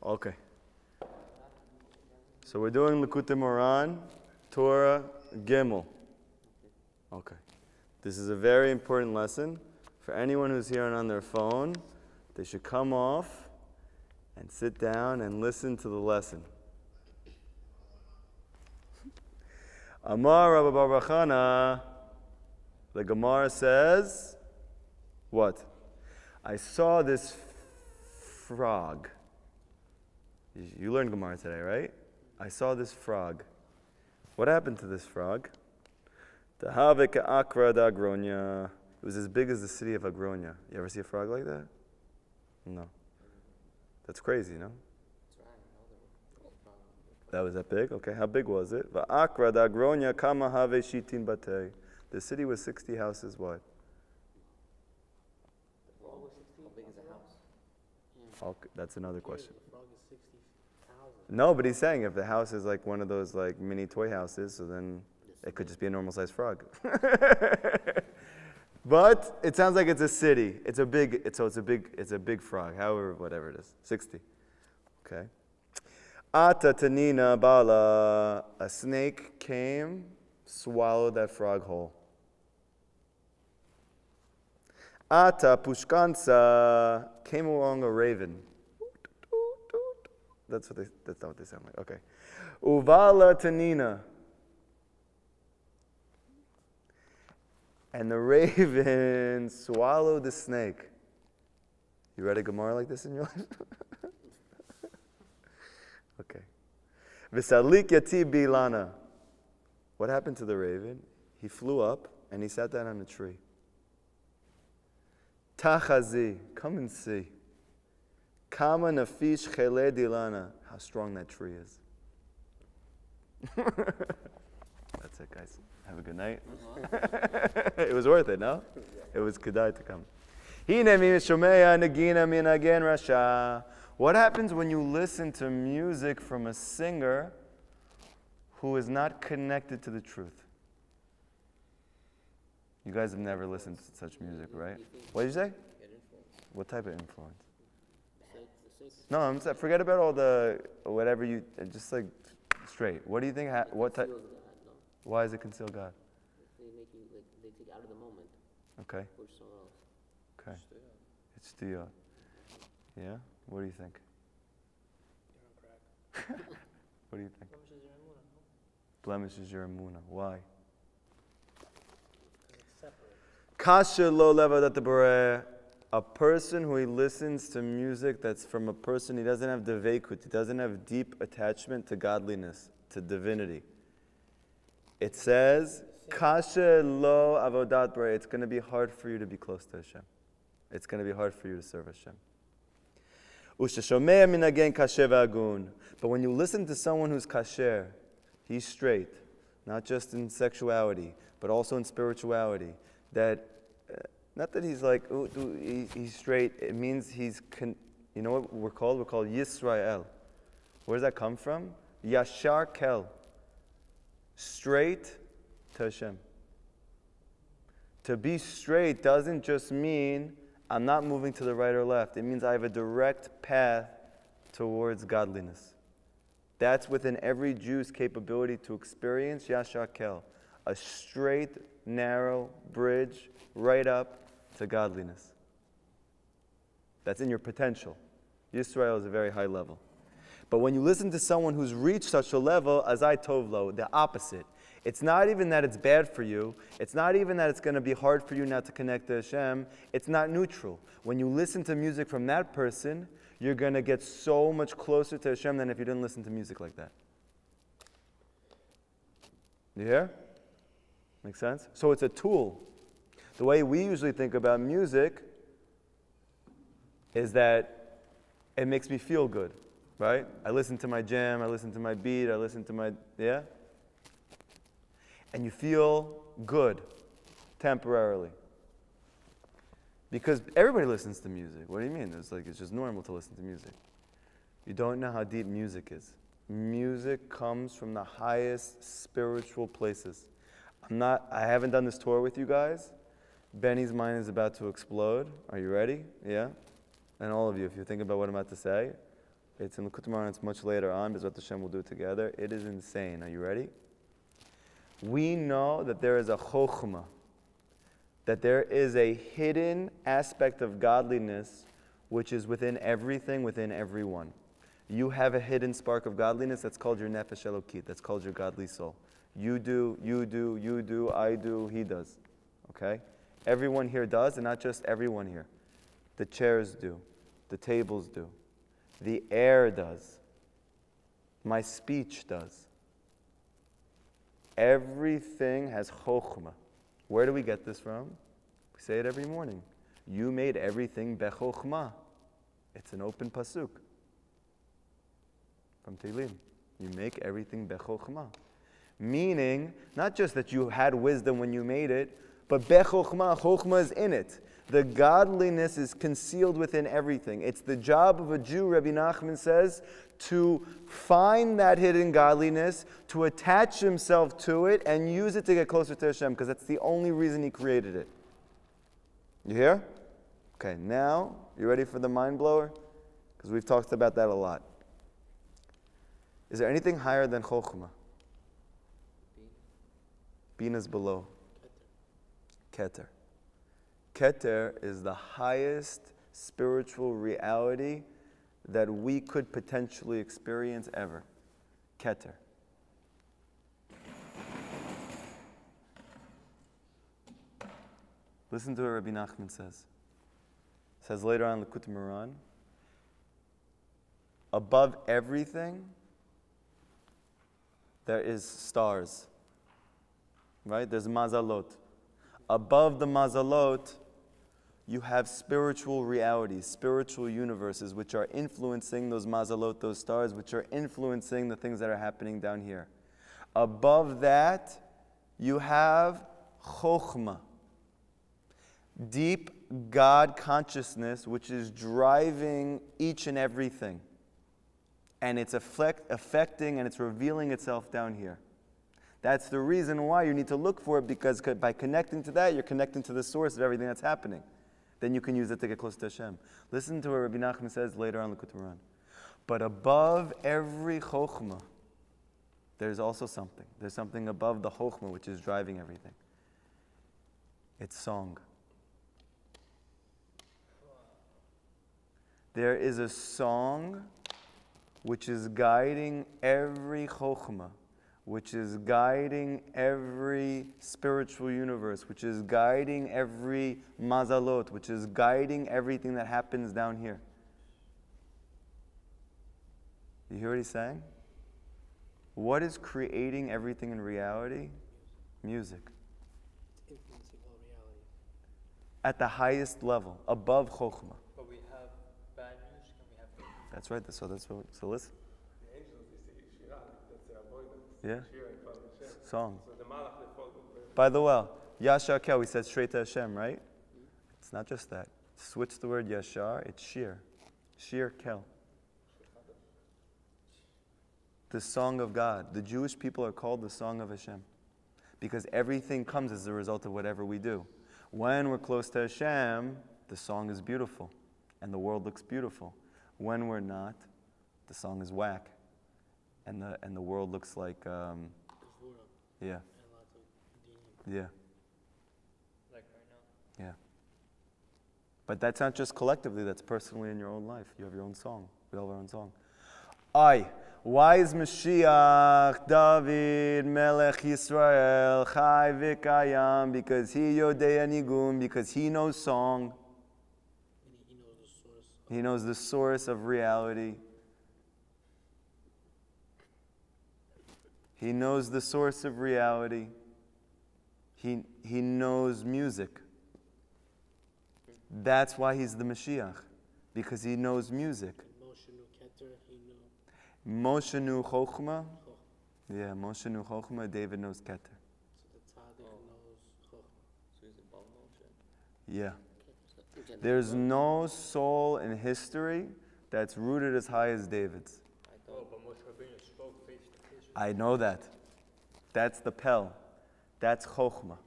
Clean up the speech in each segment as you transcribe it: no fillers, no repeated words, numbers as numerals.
Okay. So we're doing Likutei Moharan, Torah Gimel. Okay. This is a very important lesson. For anyone who's here and on their phone, they should come off and sit down and listen to the lesson. Amar Rabba Bar Chana, the Gemara says, what? I saw this frog. You learned Gemara today, right? I saw this frog. What happened to this frog? It was as big as the city of Agronia. You ever see a frog like that? No. That's crazy, no? That was that big? Okay, how big was it? The city was 60 houses wide. How big is a house? Okay, that's another question. No, but he's saying if the house is like one of those like mini toy houses, so then it could just be a normal sized frog. But it sounds like it's a city. It's a big frog. However, whatever it is, 60. Okay. Ata tanina bala, a snake came, swallowed that frog whole. Ata pushkansa, came along a raven. That's not what they sound like. Okay. Uvala tanina. And the raven swallowed the snake. You read a Gemara like this in your life? Okay. V'salik yati bilana. What happened to the raven? He flew up and he sat down on a tree. Tachazi, come and see. Kama nafish chele dilana. How strong that tree is. That's it, guys. Have a good night. It was worth it, no? It was kedai to come. What happens when you listen to music from a singer who is not connected to the truth? You guys have never listened to such music, right? What did you say? What type of influence? No, I'm saying, forget about all the whatever you just like straight. What do you think? What type? Why is it conceal God? They make you they take out of the moment. Okay. Or somewhere else. Okay. It's stiyah. Yeah. What do you think? You're on crack. What do you think? Blemishes your emunah. Blemishes your emunah. Why? Because it's separate. Kasha lo levadat bareh. A person who he listens to music that's from a person he doesn't have devekut, he doesn't have deep attachment to godliness, to divinity. It says, Kasha lo avodat bareh. It's going to be hard for you to be close to Hashem. It's going to be hard for you to serve Hashem. Ushashomea minagen kasher v'agun. But when you listen to someone who's kasher, he's straight, not just in sexuality, but also in spirituality. That, not that he's like, he's straight. It means he's, you know what we're called? We're called Yisrael. Where does that come from? Yashar kel. Straight to Hashem. To be straight doesn't just mean I'm not moving to the right or left. It means I have a direct path towards godliness. That's within every Jew's capability to experience Yashar kel, a straight, narrow bridge right up to godliness. That's in your potential. Yisrael is a very high level. But when you listen to someone who's reached such a level, azai tovlo, the opposite. It's not even that it's bad for you. It's not even that it's going to be hard for you not to connect to Hashem. It's not neutral. When you listen to music from that person, you're going to get so much closer to Hashem than if you didn't listen to music like that. You hear? Make sense? So it's a tool. The way we usually think about music is that it makes me feel good, right? I listen to my jam, I listen to my beat, I listen to my, yeah? And you feel good temporarily. Because everybody listens to music. What do you mean? It's just normal to listen to music. You don't know how deep music is. Music comes from the highest spiritual places. I haven't done this tour with you guys. Benny's mind is about to explode. Are you ready? Yeah? And all of you, if you think about what I'm about to say, It's in the Likutei Moharan, it's much later on, Bezrat Hashem will do it together. It is insane. Are you ready? We know that there is a chokhmah, that there is a hidden aspect of godliness which is within everything, within everyone. You have a hidden spark of godliness that's called your nefesh elokit, that's called your godly soul. You do, I do, he does. Okay? Everyone here does, and not just everyone here. The chairs do. The tables do. The air does. My speech does. Everything has chokhmah. Where do we get this from? We say it every morning. You made everything bechokhmah. It's an open pasuk from Tehillim. You make everything bechokhmah. Meaning, not just that you had wisdom when you made it, but bechokhmah, chokhmah is in it. The godliness is concealed within everything. It's the job of a Jew, Rabbi Nachman says, to find that hidden godliness, to attach himself to it, and use it to get closer to Hashem, because that's the only reason he created it. You hear? Okay, now, you ready for the mind blower? Because we've talked about that a lot. Is there anything higher than Chokhmah? Bin is below. Keter. Keter is the highest spiritual reality that we could potentially experience ever. Keter. Listen to what Rabbi Nachman says. It says later on in Likutei Moharan, above everything, there is stars. Right? There's mazalot. Above the mazalot, you have spiritual realities, spiritual universes, which are influencing those mazalot, those stars, which are influencing the things that are happening down here. Above that, you have chokhmah, deep God consciousness, which is driving each and everything. And it's affecting and it's revealing itself down here. That's the reason why you need to look for it, because by connecting to that, you're connecting to the source of everything that's happening. Then you can use it to get close to Hashem. Listen to what Rabbi Nachman says later on in Likutei Moharan. But above every chokhmah, there's also something. There's something above the chokhmah which is driving everything. It's song. There is a song which is guiding every chokhmah, which is guiding every spiritual universe, which is guiding every mazalot, which is guiding everything that happens down here. You hear what he's saying? What is creating everything in reality? Music. It's influencing all reality. At the highest level, above chokhmah. But we have bad music and we have good music. That's right. So listen. The angels, they say Shirah, that's their avoidance. Yeah. Shira in front of Hashem. Song. So the Malach, they follow the By the way, Yashar Kel, we said straight to Hashem, right? It's not just that. Switch the word Yashar, it's Shir. Shir Kel. The song of God. The Jewish people are called the song of Hashem, because everything comes as a result of whatever we do. When we're close to Hashem, the song is beautiful, and the world looks beautiful. When we're not, the song is whack, and the world looks like, yeah, And lots of demons. yeah, Like right now. yeah. But that's not just collectively, that's personally in your own life. You have your own song. We all have our own song. Why is Mashiach, David, Melech Yisrael, Chai V'Kayam? Because he Yodei Nigun, because he knows song. And he knows the source. He knows the source of reality. He knows the source of reality. He knows music. That's why he's the Mashiach, because he knows music. Moshe knew Keter, he knew Moshe knew Chokhmah. Choch. Yeah, Moshe knew Chokhmah, David knows Keter. So the Tzaddik knows Choch. So he's above Moshe. Yeah. Okay. There's no soul in history that's rooted as high as David's. I thought, But Moshe Rabbeinu spoke face to face with I know that. That's the Pel. That's Chokhmah.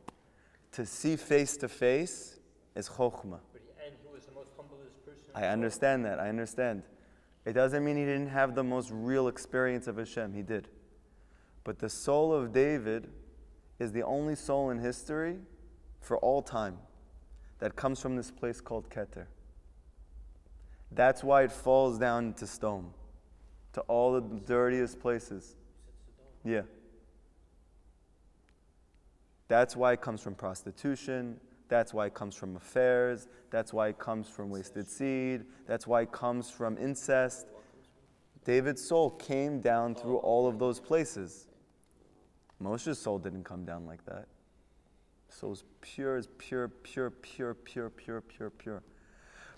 To see face to face is Chokhmah. and he was the most humblest person. I understand that. I understand. It doesn't mean he didn't have the most real experience of Hashem. He did. But the soul of David is the only soul in history for all time that comes from this place called Keter. That's why it falls down to Stone, to all the dirtiest places. Yeah. That's why it comes from prostitution. That's why it comes from affairs. That's why it comes from wasted seed. That's why it comes from incest. David's soul came down through all of those places. Moshe's soul didn't come down like that. Soul's pure as pure, pure, pure, pure, pure, pure, pure.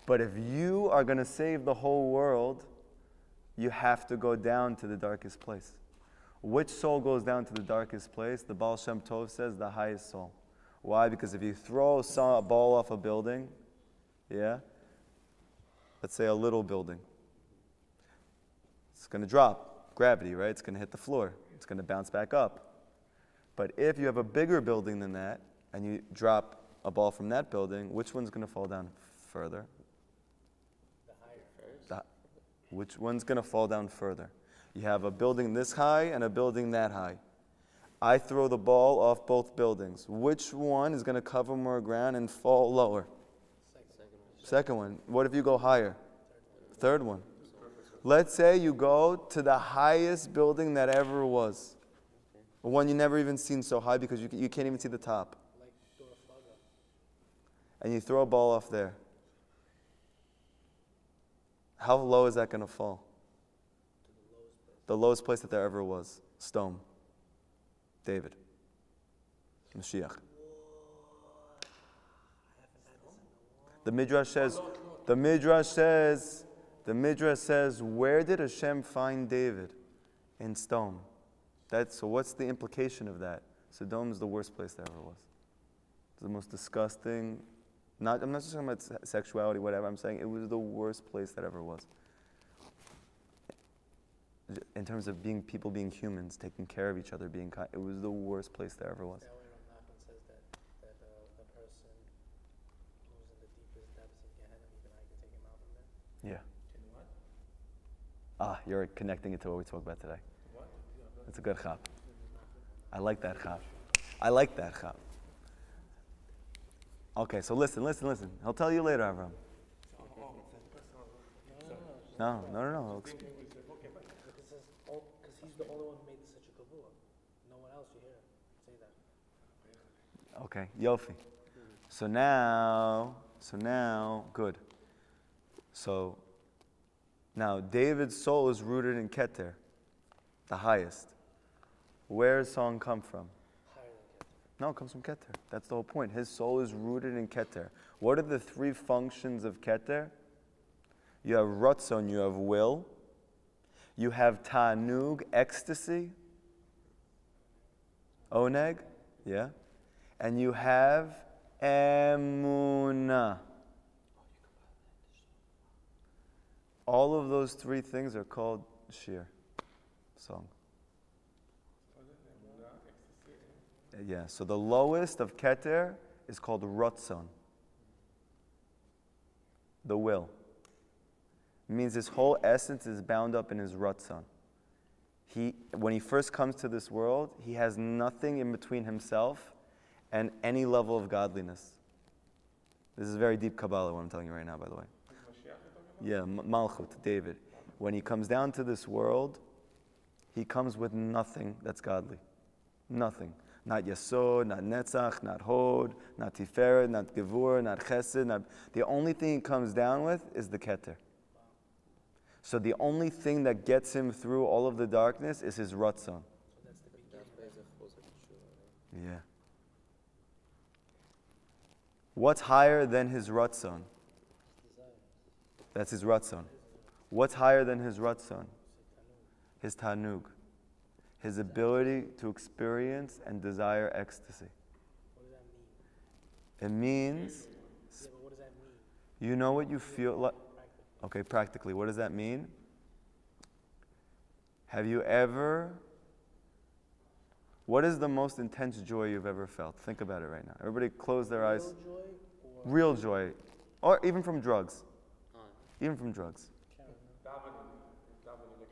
But if you are going to save the whole world, you have to go down to the darkest place. Which soul goes down to the darkest place? The Baal Shem Tov says the highest soul. Why? Because if you throw a ball off a building, yeah, let's say a little building, it's going to drop. Gravity, right? It's going to hit the floor. It's going to bounce back up. But if you have a bigger building than that, and you drop a ball from that building, which one's going to fall down further? The higher first. Which one's going to fall down further? You have a building this high and a building that high. I throw the ball off both buildings. Which one is going to cover more ground and fall lower? Second one. What if you go higher? Third one. Let's say you go to the highest building that ever was. One you never even seen so high because you can't even see the top. And you throw a ball off there. How low is that going to fall? The lowest place that there ever was. Stone. David. Mashiach. The Midrash says, where did Hashem find David? In stone. So what's the implication of that? Sodom is the worst place there ever was. It's the most disgusting. I'm not just talking about sexuality, whatever. I'm saying it was the worst place that ever was. In terms of people being humans, taking care of each other, being kind, it was the worst place there ever was. That way Nachman says that the person who's in the deepest depths of Gehenna, even I can take him out from there. Yeah. Can what? You're connecting it to what we talked about today. What? It's a good chap. I like that chap. I like that chap. Okay, so listen. He'll tell you later, Avram. No. Because he's the only one who made such a kavua. No one else you hear say that. Okay, Yofi. So now, good. So now David's soul is rooted in Keter, the highest. Where does song come from? Higher than Keter. No, it comes from Keter. That's the whole point. His soul is rooted in Keter. What are the three functions of Keter? You have Ratzon, you have will. You have Ta'anug, ecstasy. Oneg, yeah. And you have Emunah. All of those three things are called shir, song. Yeah, so the lowest of Keter is called Ratzon, the will. It means his whole essence is bound up in his Ratzon. When he first comes to this world, he has nothing in between himself and any level of godliness. This is very deep Kabbalah, what I'm telling you right now, by the way. Yeah, Malchut, David. When he comes down to this world, he comes with nothing that's godly. Nothing. Not Yesod, not Netzach, not Hod, not Tiferet, not Gevur, not Chesed. The only thing he comes down with is the Keter. So the only thing that gets him through all of the darkness is his Ratzon. So that's the beginning. Yeah. What's higher than his Ratzon? That's his Ratzon. What's higher than his Ratzon? His Tanug. His ability to experience and desire ecstasy. What does that mean? It means, Yeah, but what does that mean? you know what you feel like. Okay, practically, what does that mean? What is the most intense joy you've ever felt? Think about it right now. Everybody close their eyes. Real joy Real joy. Or even from drugs. Even from drugs.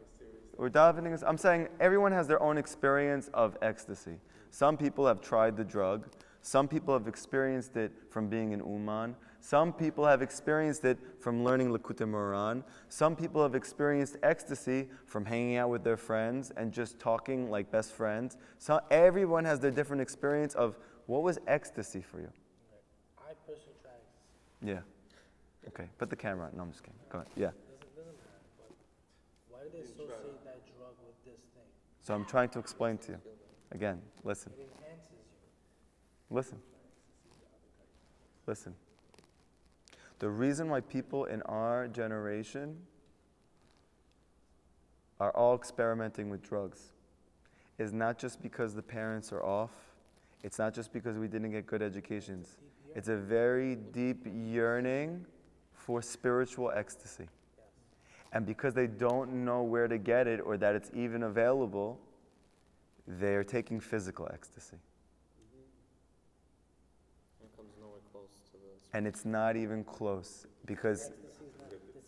a serious. We're davening is, I'm saying everyone has their own experience of ecstasy. Some people have tried the drug. Some people have experienced it from being in Uman. Some people have experienced it from learning Likutei Moharan. Some people have experienced ecstasy from hanging out with their friends and just talking like best friends. So everyone has their different experience of what was ecstasy for you. I personally tried ecstasy. Yeah. Okay. Put the camera on. No, I'm just kidding. Go ahead. Yeah. Doesn't matter, but why do they associate that drug with this thing? So I'm trying to explain to you. Again, listen. It enhances you. Listen. Listen. The reason why people in our generation are all experimenting with drugs is not just because the parents are off. It's not just because we didn't get good educations. It's a very deep yearning for spiritual ecstasy. And because they don't know where to get it or that it's even available, they are taking physical ecstasy. It comes nowhere close to the. And it's not even close because It's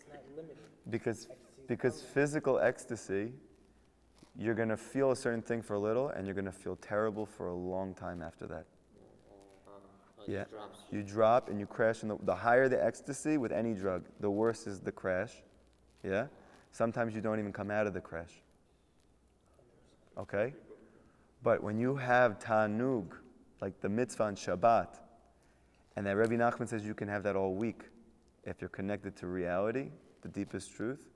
not limited. because physical ecstasy, you're going to feel a certain thing for a little and you're going to feel terrible for a long time after that. Yeah. You drop and you crash. And the higher the ecstasy with any drug, the worse is the crash. Yeah? Sometimes you don't even come out of the crash. Okay? But when you have ta'anug, like the mitzvah on Shabbat, and that Rabbi Nachman says you can have that all week if you're connected to reality, the deepest truth,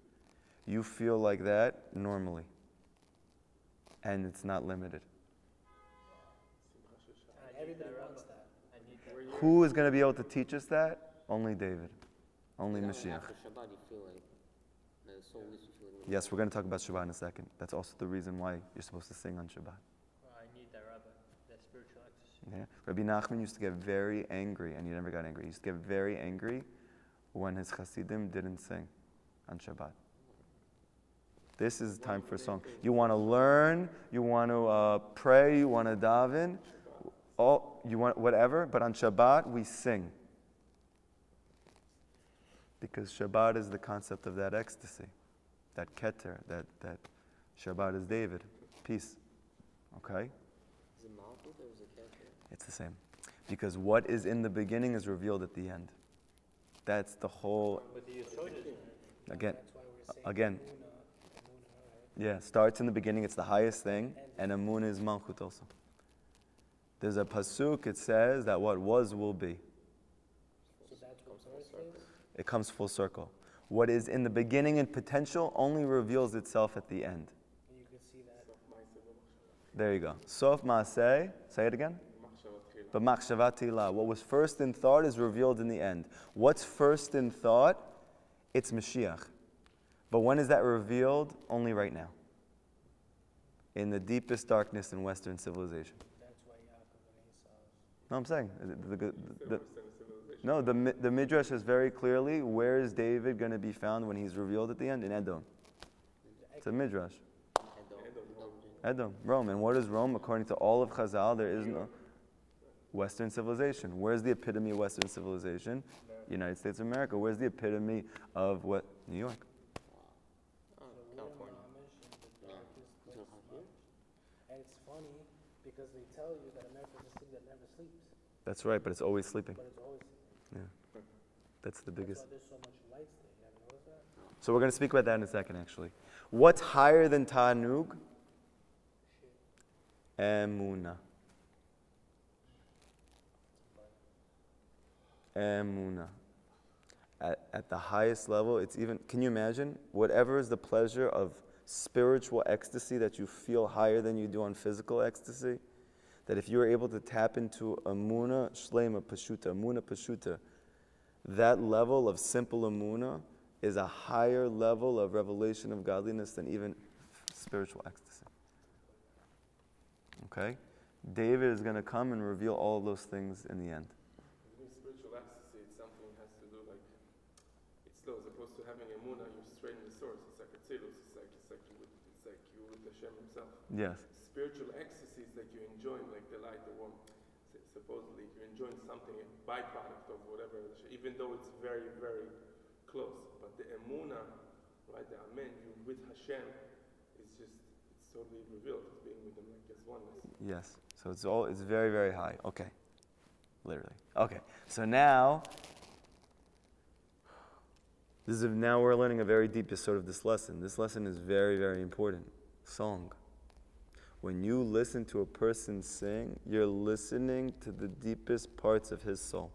you feel like that normally. And it's not limited. And everybody wants that. Who is going to be able to teach us that? Only David. Only Mashiach. After Shabbat, you feel like the soul is feeling. Yes, we're going to talk about Shabbat in a second. That's also the reason why you're supposed to sing on Shabbat. Well, I need that, Rabbi, that spiritual ecstasy. Yeah. Rabbi Nachman used to get very angry, and he never got angry. He used to get very angry when his Hasidim didn't sing on Shabbat. This is time for a song. You want to learn, you want to pray, you want to daven, you want whatever, but on Shabbat we sing. Because Shabbat is the concept of that ecstasy, that keter, that Shabbat is David, peace. Okay? Is it Malchut or is it Keter? It's the same. Because what is in the beginning is revealed at the end. That's the whole, But the Yesod is again, That's why we're saying again, Emunah, right? yeah, starts in the beginning, it's the highest thing, and Amun is Malchut also. There's a pasuk, it says that what was will be. So that's what birth is? It comes full circle. What is in the beginning and potential only reveals itself at the end. You could see that. There you go. Sof Maaseh, say it again. But Machshavat Tila, what was first in thought is revealed in the end. What's first in thought? It's Mashiach. But when is that revealed? Only right now. In the deepest darkness in Western civilization. That's why Yaakov and Esau. No, I'm saying, no, the Midrash says very clearly, where is David going to be found when he's revealed at the end? In Edom. It's a Midrash. Edom, Rome. And what is Rome? According to all of Chazal, there is no Western civilization. Where's the epitome of Western civilization? United States of America. Where's the epitome of what? New York. California. And it's funny because they tell you that America is a city that never sleeps, That's right, but it's always sleeping. but it's always. Yeah. That's the biggest. That's why there's so much lights there. You ever noticed that? So we're going to speak about that in a second, actually. What's higher than Ta'anug? Emunah. Emunah. At the highest level, it's even, can you imagine? Whatever is the pleasure of spiritual ecstasy that you feel higher than you do on physical ecstasy, that if you were able to tap into Emunah, Shlema Pashuta, Emunah Pashuta, that level of simple Emunah is a higher level of revelation of godliness than even spiritual ecstasy. Okay? David is going to come and reveal all of those things in the end. Even spiritual ecstasy, it's something that has to do like, it's slow, as opposed to having Emunah, you're straight in the source. It's like a tzilus, it's like you with Hashem himself. Yes. Spiritual ecstasy is like you're enjoying, like the light, the warmth. Supposedly, you're enjoying something, a byproduct of whatever, even though it's very, very close. But the Emunah, right, the Amen, you're with Hashem, it's totally revealed. It's being with them like as oneness. Yes. So it's very, very high. Okay. Literally. Okay. So now, now we're learning a very deep sort of this lesson. This lesson is very, very important. Song. When you listen to a person sing, you're listening to the deepest parts of his soul.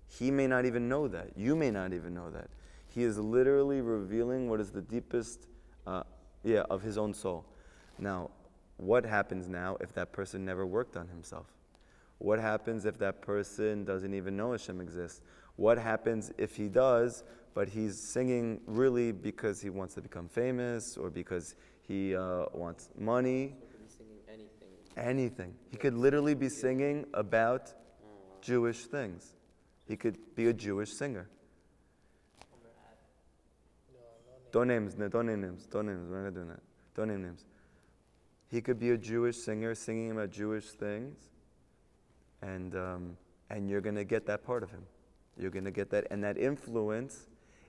He may not even know that. You may not even know that. He is literally revealing what is the deepest, of his own soul. Now, what happens now if that person never worked on himself? What happens if that person doesn't even know Hashem exists? What happens if he does, but he's singing really because he wants to become famous or because he wants money? So he could be singing anything. Anything. He could literally be singing about Jewish things. He could be a Jewish singer. Don't name names. We're not doing that. Don't name names. He could be a Jewish singer singing about Jewish things, and you're going to get that part of him. You're going to get that, and that influence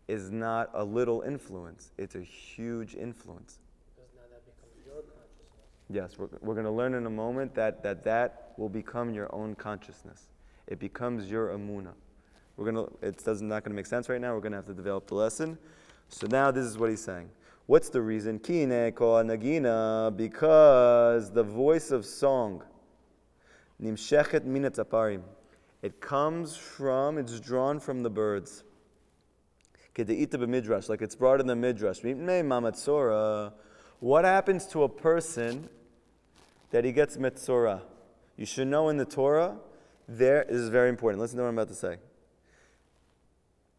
is not a little influence. It's a huge influence. Because now that becomes your consciousness. Yes, we're going to learn in a moment that will become your own consciousness. It becomes your emunah. It's not going to make sense right now. We're going to have to develop the lesson. So now this is what he's saying. What's the reason? Kine ko nagina, because the voice of song, nimshechet min hatzaparim, it's drawn from the birds. Kedeita b'midrash, like it's brought in the midrash. Mipnei mamatzora. What happens to a person that he gets metzora? You should know in the Torah, this is very important. Listen to what I'm about to say.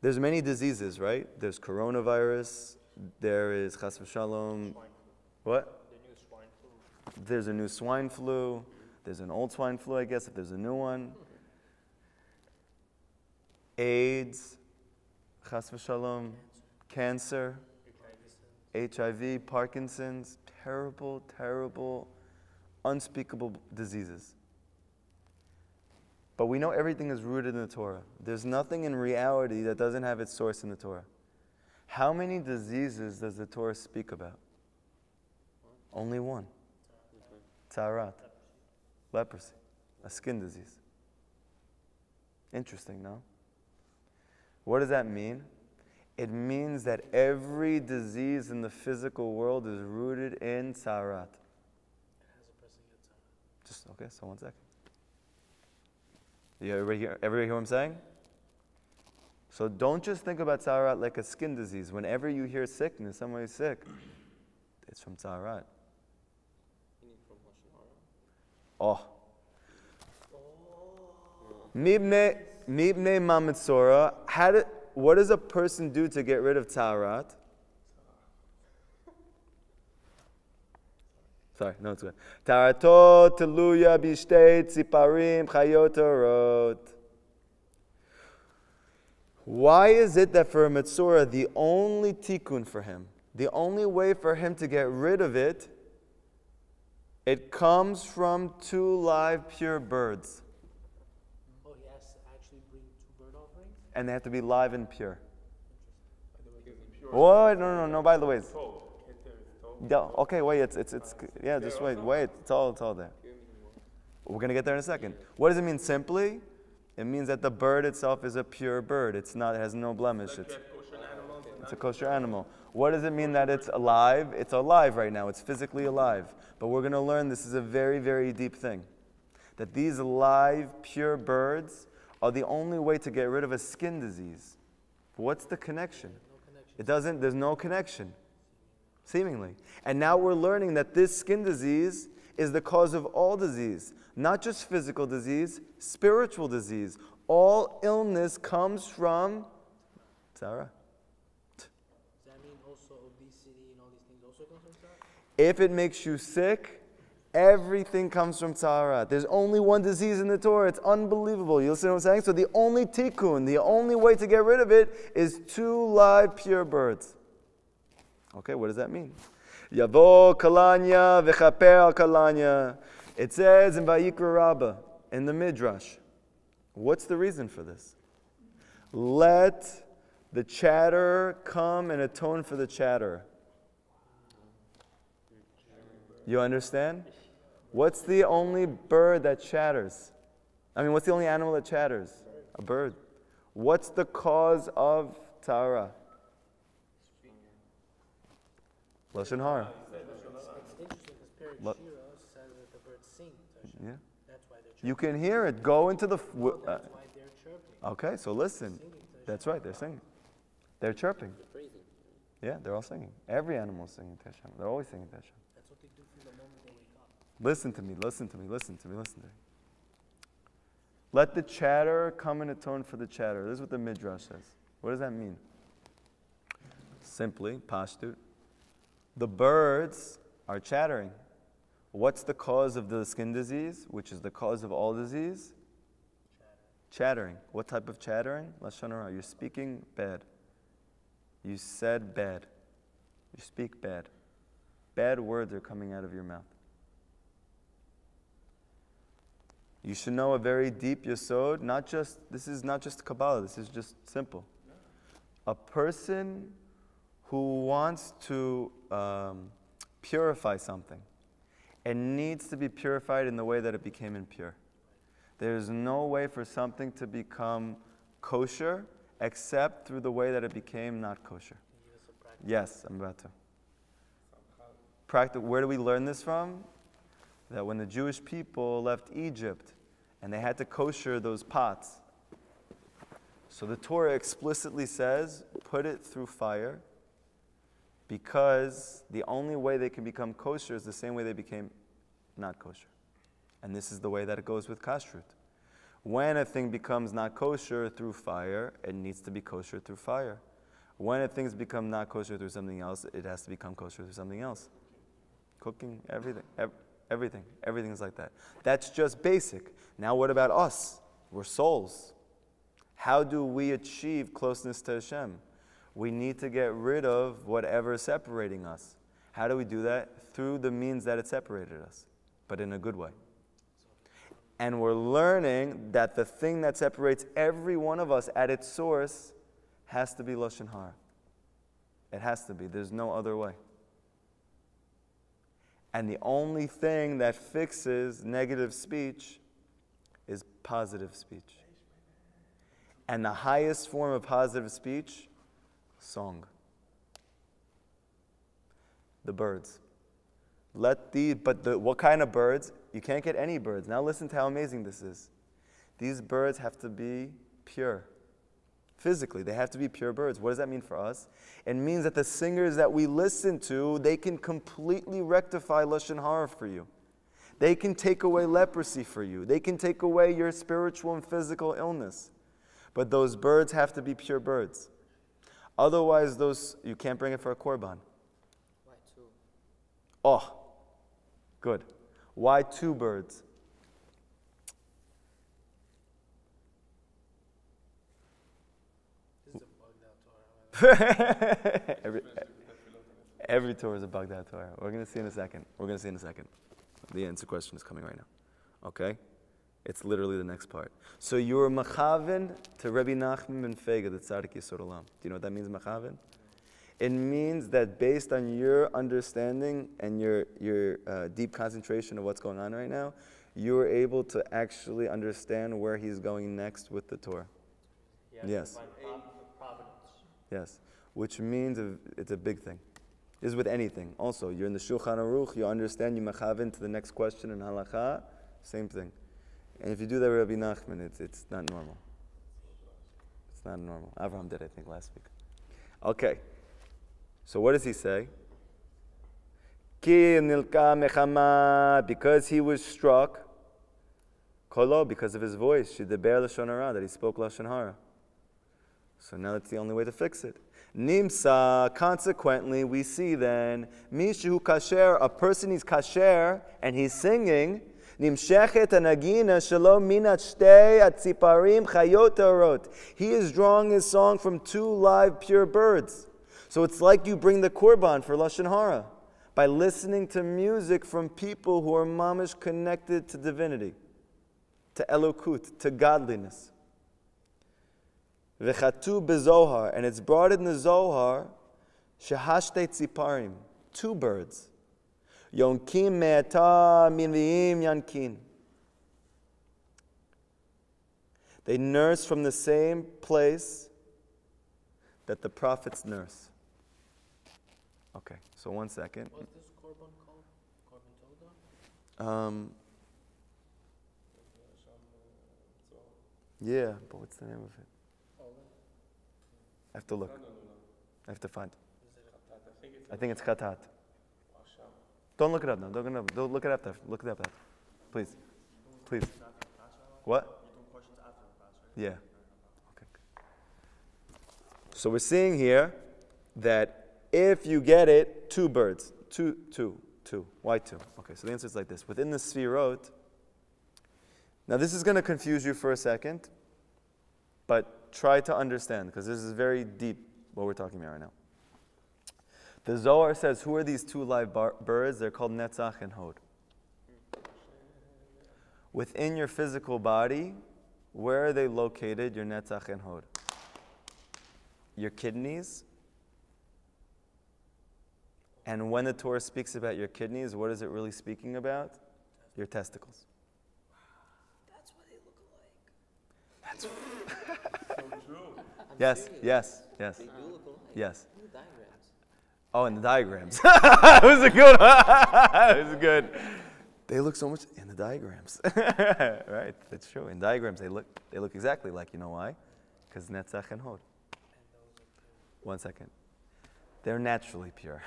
There's many diseases, right? There's coronavirus. There is chas v'shalom. What? The new swine flu. There's a new swine flu. There's an old swine flu, I guess, if there's a new one. AIDS, chas v'shalom, cancer, HIV, Parkinson's, terrible, terrible, unspeakable diseases. But we know everything is rooted in the Torah. There's nothing in reality that doesn't have its source in the Torah. How many diseases does the Torah speak about? Only one. Tzarat. Leprosy. A skin disease. Interesting, no? What does that mean? It means that every disease in the physical world is rooted in tzarat. Just, okay, so 1 second. Everybody hear what I'm saying? So don't just think about tzarat like a skin disease. Whenever you hear sickness, somebody's sick, it's from tzarat. You need from Lashon Hara. Mibnei mamatzora. What does a person do to get rid of tzarat? Sorry, no, it's good. Tarato teluya bishtei tziparim chayot orot. Why is it that for a metzora, the only tikkun for him, the only way for him to get rid of it, it comes from 2 live pure birds? Oh, he has to actually bring 2 bird offerings? And they have to be live and pure. Because the pure What? No, by the way. toe. Can't tell his toe. Yeah, okay, wait, just wait, it's all there. We're going to get there in a second. What does it mean simply? It means that the bird itself is a pure bird. It has no blemish. It's a kosher animal. What does it mean that it's alive? It's alive right now. It's physically alive. But we're going to learn this is a very, very deep thing. That these live, pure birds are the only way to get rid of a skin disease. What's the connection? There's no connection. Seemingly. And now we're learning that this skin disease is the cause of all disease. Not just physical disease, spiritual disease. All illness comes from tzara. Does that mean also obesity and all these things also come from tzara? If it makes you sick, everything comes from tzara. There's only one disease in the Torah. It's unbelievable. You listen to what I'm saying? So the only tikkun, the only way to get rid of it is 2 live pure birds. Okay, what does that mean? Yavo kalanya v'chaper al kalanya. It says in Vayikra Rabbah, in the Midrash. What's the reason for this? Let the chatterer come and atone for the chatterer. You understand? What's the only bird that chatters? What's the only animal that chatters? A bird. What's the cause of Tahara? Lashon Hara. It's interesting because Perek Shira says that the birds sing to Hashem. Yeah. That's why they're chirping. You can hear it. Go into the... That's why they're chirping. Okay, so listen. Singing to Hashem. That's right, they're singing. They're chirping. Praising. Yeah, they're all singing. Every animal is singing to Hashem. They're always singing to Hashem. That's what they do from the moment they wake up. Listen to me, listen to me, listen to me, listen to me. Let the chatter come in atone for the chatter. This is what the Midrash says. What does that mean? Simply, pashtut, the birds are chattering. What's the cause of the skin disease, which is the cause of all disease? Chattering. What type of chattering? Lashon hara. You're speaking bad. You said bad. You speak bad. Bad words are coming out of your mouth. You should know a very deep yesod, this is not just Kabbalah, this is just simple. A person who wants to purify something and needs to be purified in the way that it became impure. There's no way for something to become kosher except through the way that it became not kosher. Yes, I'm about to. Where do we learn this from? That when the Jewish people left Egypt and they had to kosher those pots, so the Torah explicitly says, put it through fire, because the only way they can become kosher is the same way they became not kosher. And this is the way that it goes with kashrut. When a thing becomes not kosher through fire, it needs to be kosher through fire. When a thing becomes not kosher through something else, it has to become kosher through something else. Cooking, everything. Everything is like that. That's just basic. Now what about us? We're souls. How do we achieve closeness to Hashem? We need to get rid of whatever is separating us. How do we do that? Through the means that it separated us, but in a good way. And we're learning that the thing that separates every one of us at its source has to be Lashon Hara. It has to be. There's no other way. And the only thing that fixes negative speech is positive speech. And the highest form of positive speech, song. The birds. What kind of birds? You can't get any birds. Now listen to how amazing this is. These birds have to be pure. Physically, they have to be pure birds. What does that mean for us? It means that the singers that we listen to, they can completely rectify Lashon Hara for you. They can take away leprosy for you. They can take away your spiritual and physical illness. But those birds have to be pure birds. Otherwise, you can't bring it for a korban. Why two? Oh, good. Why two birds? This is a bugged out Torah. Every Torah is a bugged out Torah. We're going to see in a second. The answer question is coming right now. Okay? It's literally the next part. So you were machaven to Rabbi Nachman ben Fega, the Tzaddik Yesod Olam. Do you know what that means, machaven? It means that based on your understanding and your deep concentration of what's going on right now, you are able to actually understand where he's going next with the Torah. Yes. Providence. Yes. Which means it's a big thing. This is with anything. Also, you're in the Shulchan Aruch, you understand, you machaven to the next question in halakha, same thing. And if you do that with Rabbi Nachman, it's not normal. It's not normal. Avraham did, I think, last week. Okay. So what does he say? Ki nilka mechama, because he was struck. Kolo, because of his voice. Shedeber Lashon Hara, that he spoke Lashon Hara. So now that's the only way to fix it. Nimsa, consequently, we see then, Mishu kasher, a person is kasher, and he's singing, Nimshechet anagina shalom minat shtei atziparim chayot orot. He is drawing his song from two live pure birds. So it's like you bring the korban for Lashon Hara by listening to music from people who are mamish connected to divinity, to Elokut, to godliness. V'chatu bezohar, and it's brought in the Zohar, shehashtei tziparim, two birds. Yonkim me'ata minviim yankin. They nurse from the same place that the prophets nurse. Okay, so 1 second. What's this korban called? Korban toda? Yeah, but what's the name of it? Ola? I have to look. No. I have to find. Is it I think it's Khatat. Washam. Don't look it up now. Don't look it up there. Look it up there. Please. Please. What? Yeah. Okay. So we're seeing here that if you get it, two birds. Two. Why two? Okay, so the answer is like this. Within the Sfirot, now this is going to confuse you for a second, but try to understand, because this is very deep what we're talking about right now. The Zohar says, who are these two live birds? They're called Netzach and Hod. Within your physical body, where are they located, your Netzach and Hod? Your kidneys. And when the Torah speaks about your kidneys, what is it really speaking about? Your testicles. That's what they look like. So true. I'm Yes, serious. yes. They do look alike. Yes. In the diagrams. Oh, in the diagrams. That was a good one. That was good. They look so much in the diagrams. Right, that's true. In diagrams, they look exactly like, you know why? Because Netzach and Hod. 1 second. They're naturally pure.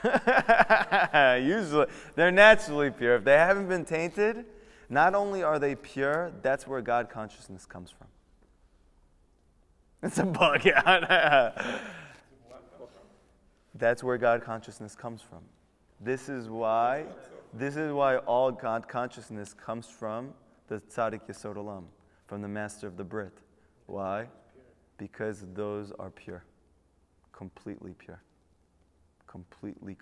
Usually, they're naturally pure. If they haven't been tainted, not only are they pure, that's where God consciousness comes from. It's a bug. That's where God consciousness comes from. This is why all God consciousness comes from the Tzaddik Yesod Olam, from the Master of the Brit. Why? Because those are pure. Completely pure. Completely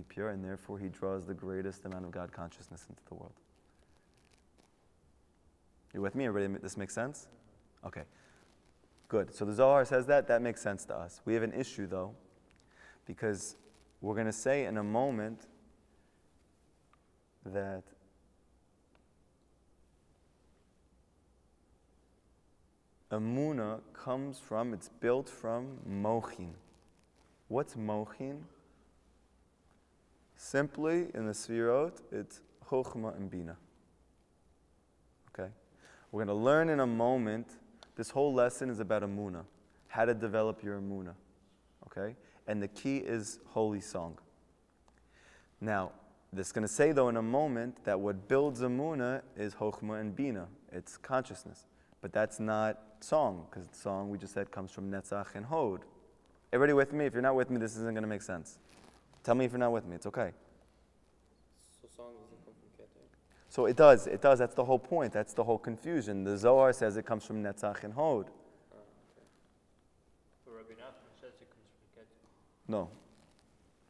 pure, and therefore he draws the greatest amount of God consciousness into the world. You with me? Everybody, this makes sense? Okay. Good. So the Zohar says that makes sense to us. We have an issue though, because we're going to say in a moment that Emunah comes from, it's built from Mochin. What's Mochin? Simply, in the Sfirot, it's Chokhmah and Bina. Okay? We're going to learn in a moment, this whole lesson is about Emunah, how to develop your Emunah. Okay? And the key is holy song. Now, this is going to say, though, in a moment, that what builds Emunah is Chokhmah and Bina. It's consciousness. But that's not song, because song, we just said, comes from Netzach and Hod. Everybody with me? If you're not with me, this isn't going to make sense. Tell me if you're not with me. It's okay. So song doesn't come from Keter. So it does. It does. That's the whole point. That's the whole confusion. The Zohar says it comes from Netzach and Hod. But Rabbi Nachman says it comes from Keter. No.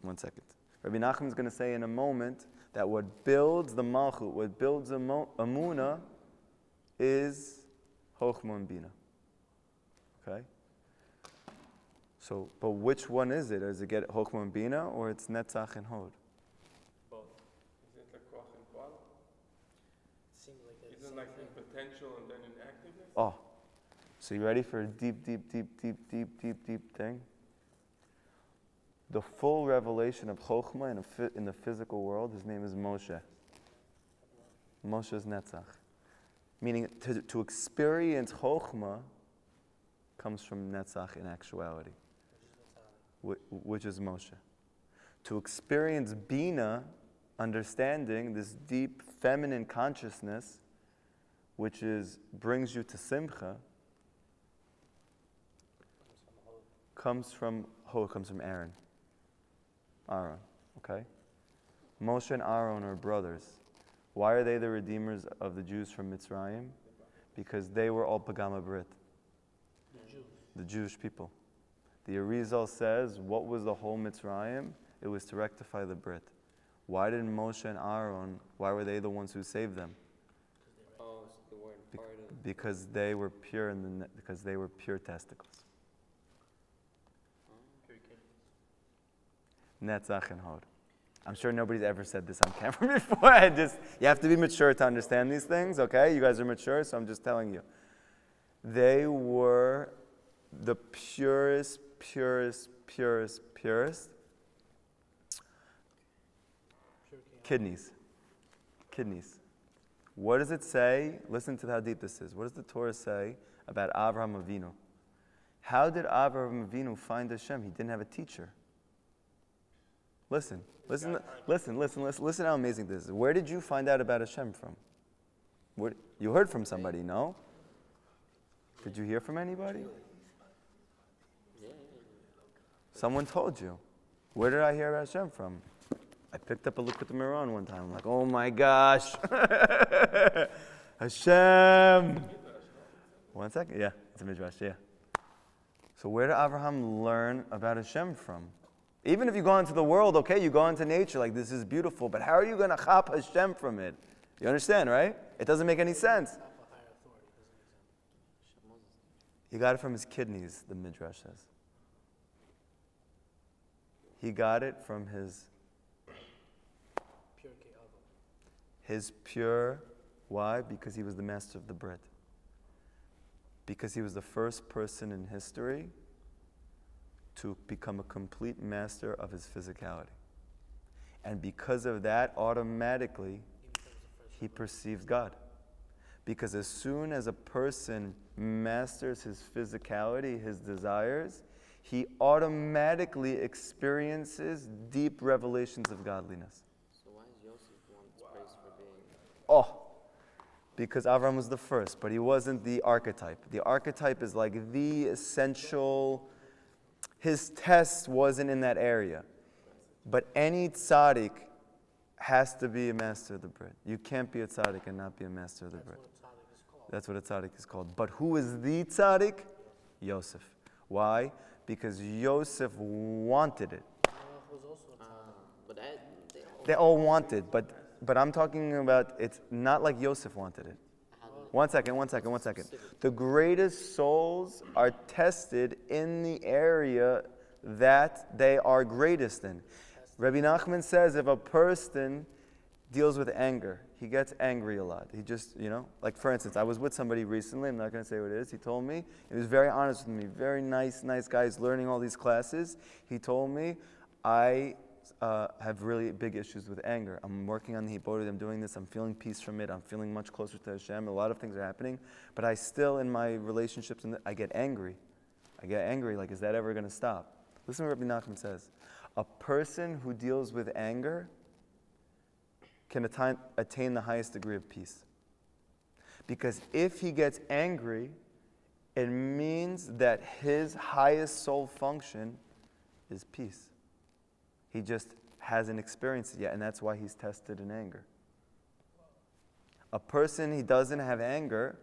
1 second. Rabbi Nachman is going to say in a moment that what builds the Malchut, what builds Emunah, is Chokhmah and Bina. Okay? So, but which one is it? Does it get Chokhmah and Bina, or it's Netzach and Hod? Both. Is it like Koch and Kwal? It seems like it's Isn't it like in potential and then in activeness? Oh. So you ready for a deep thing? The full revelation of Chokhmah in the physical world, his name is Moshe. Moshe is Netzach. Meaning to experience Chokhmah comes from Netzach in actuality, which is Moshe. To experience Bina, understanding, this deep feminine consciousness, which brings you to Simcha, comes from Aaron. Aaron, okay? Moshe and Aaron are brothers. Why are they the redeemers of the Jews from Mitzrayim? Because they were all Pagama Brit. The Jewish people. The Arizal says, what was the whole Mitzrayim? It was to rectify the Brit. Why didn't Moshe and Aaron, why were they the ones who saved them? Oh, so they weren't part of. Because they were pure because they were pure testicles. Pure kidneys. Netzach and Hod. I'm sure nobody's ever said this on camera before. You have to be mature to understand these things, okay? You guys are mature, so I'm just telling you. They were the purest kidneys. What does it say? Listen to how deep this is. What does the Torah say about Avraham Avinu? How did Avraham Avinu find Hashem? He didn't have a teacher. Listen how amazing this is. Where did you find out about Hashem from? You heard from somebody, no? Did you hear from anybody? Someone told you. Where did I hear about Hashem from? I picked up a look at the Miran one time. I'm like, oh my gosh. Hashem. 1 second. Yeah, it's a midrash, yeah. So where did Abraham learn about Hashem from? Even if you go into the world, okay, you go into nature, like this is beautiful, but how are you going to chap Hashem from it? You understand, right? It doesn't make any sense. He got it from his kidneys, the midrash says. He got it from his pure, why? Because he was the master of the bread. Because he was the first person in history to become a complete master of his physicality. And because of that, automatically, he perceives God. Because as soon as a person masters his physicality, his desires, he automatically experiences deep revelations of godliness. So why is Yosef one praised for being? Oh, because Avram was the first, but he wasn't the archetype. The archetype is like the essential. His test wasn't in that area. But any tzaddik has to be a master of the bread. You can't be a tzaddik and not be a master of the bread. That's what a tzaddik is called. But who is the tzaddik? Yosef. Why? Because Yosef wanted it. But they all wanted, but I'm talking about, it's not like Yosef wanted it. 1 second. The greatest souls are tested in the area that they are greatest in. Rabbi Nachman says if a person deals with anger, he gets angry a lot. He just, like for instance, I was with somebody recently, I'm not going to say what it is, he told me, he was very honest with me, very nice guy, he's learning all these classes. He told me, I have really big issues with anger. I'm working on the Hiboded, I'm doing this, I'm feeling peace from it, I'm feeling much closer to Hashem, a lot of things are happening, but I still, in my relationships, I get angry. Like, is that ever going to stop? Listen to what Rabbi Nachman says. A person who deals with anger can attain the highest degree of peace. Because if he gets angry, it means that his highest soul function is peace. He just hasn't experienced it yet, and that's why he's tested in anger. A person who doesn't have anger,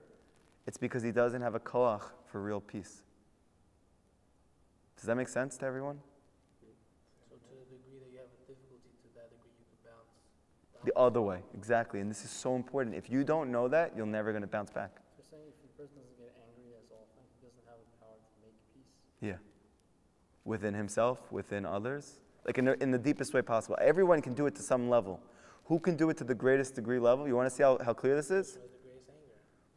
it's because he doesn't have a koach for real peace. Does that make sense to everyone? So to the degree that you have a difficulty, to that degree you can bounce. The other way, exactly. And this is so important. If you don't know that, you're never going to bounce back. So you're saying if a person doesn't get angry as often, he doesn't have the power to make peace? Yeah. Within himself, within others. Like in the deepest way possible. Everyone can do it to some level. Who can do it to the greatest degree level? You want to see how clear this is?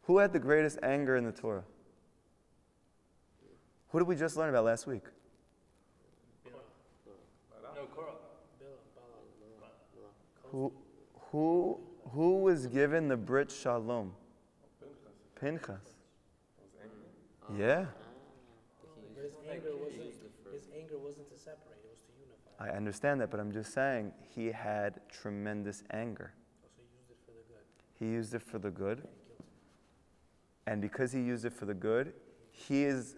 Who had the greatest anger in the Torah? Who did we just learn about last week? Who was given the Brit Shalom? Pinchas. Yeah. His anger wasn't to separate, it was to unify. I understand that, but I'm just saying he had tremendous anger. So he used it for the good. He used it for the good. And because he used it for the good, he is,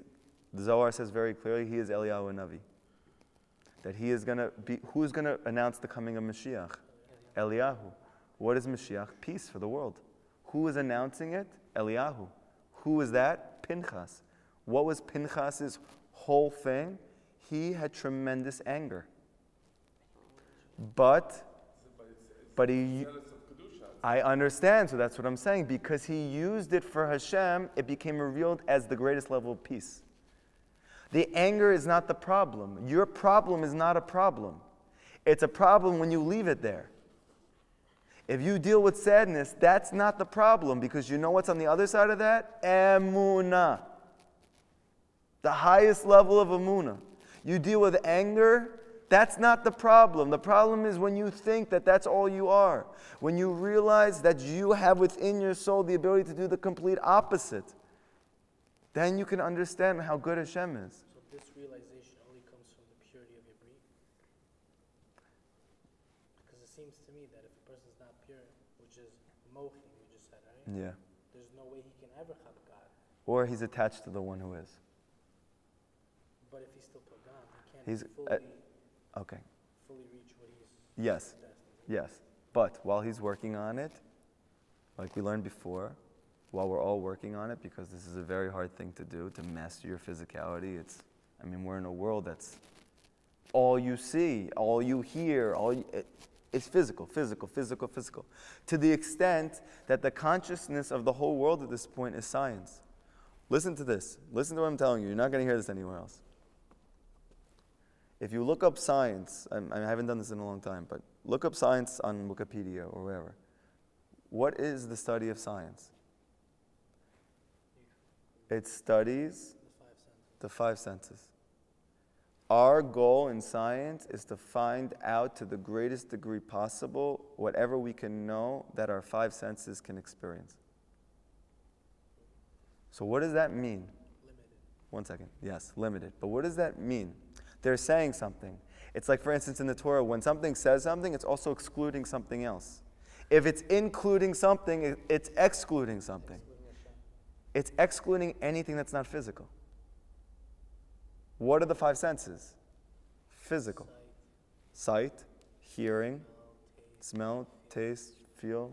the Zohar says very clearly, he is Eliyahu Navi. That he is going to be, who's going to announce the coming of Mashiach? Eliyahu. What is Mashiach? Peace for the world. Who is announcing it? Eliyahu. Who is that? Pinchas. What was Pinchas's whole thing? He had tremendous anger. But he, I understand, so that's what I'm saying. Because he used it for Hashem, it became revealed as the greatest level of peace. The anger is not the problem. Your problem is not a problem. It's a problem when you leave it there. If you deal with sadness, that's not the problem, because you know what's on the other side of that? Emunah. The highest level of emunah. You deal with anger, that's not the problem. The problem is when you think that that's all you are. When you realize that you have within your soul the ability to do the complete opposite. Then you can understand how good Hashem is. So this realization only comes from the purity of your breathing? Because it seems to me that if a person's not pure, which is mochi, we just said, right? Yeah. There's no way he can ever have God. Or he's attached to the one who is. But if he's still pagam, he can't He's, okay. fully reach what he's Yes. destined. Yes. But while he's working on it, like we learned before, while we're all working on it, because this is a very hard thing to do, to master your physicality. We're in a world that's all you see, all you hear, it's physical. To the extent that the consciousness of the whole world at this point is science. Listen to this. Listen to what I'm telling you. You're not going to hear this anywhere else. If you look up science, I haven't done this in a long time, but look up science on Wikipedia or wherever. What is the study of science? It studies the five senses. Our goal in science is to find out to the greatest degree possible whatever we can know that our five senses can experience. So what does that mean? Limited. 1 second. Yes, limited. But what does that mean? They're saying something. It's like, for instance, in the Torah, when something says something, it's also excluding something else. If it's including something, it's excluding something. It's excluding anything that's not physical. What are the five senses? Physical. Sight, hearing, smell, taste, feel.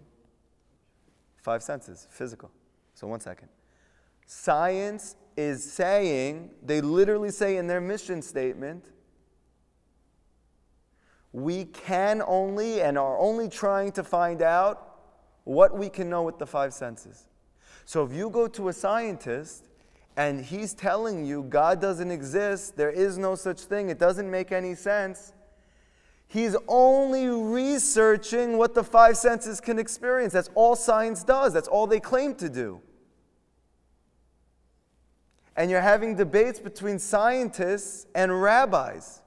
Five senses, physical. So 1 second. Science is saying, they literally say in their mission statement, we can only and are only trying to find out what we can know with the five senses. So if you go to a scientist and he's telling you God doesn't exist, there is no such thing, it doesn't make any sense, he's only researching what the five senses can experience. That's all science does. That's all they claim to do. And you're having debates between scientists and rabbis.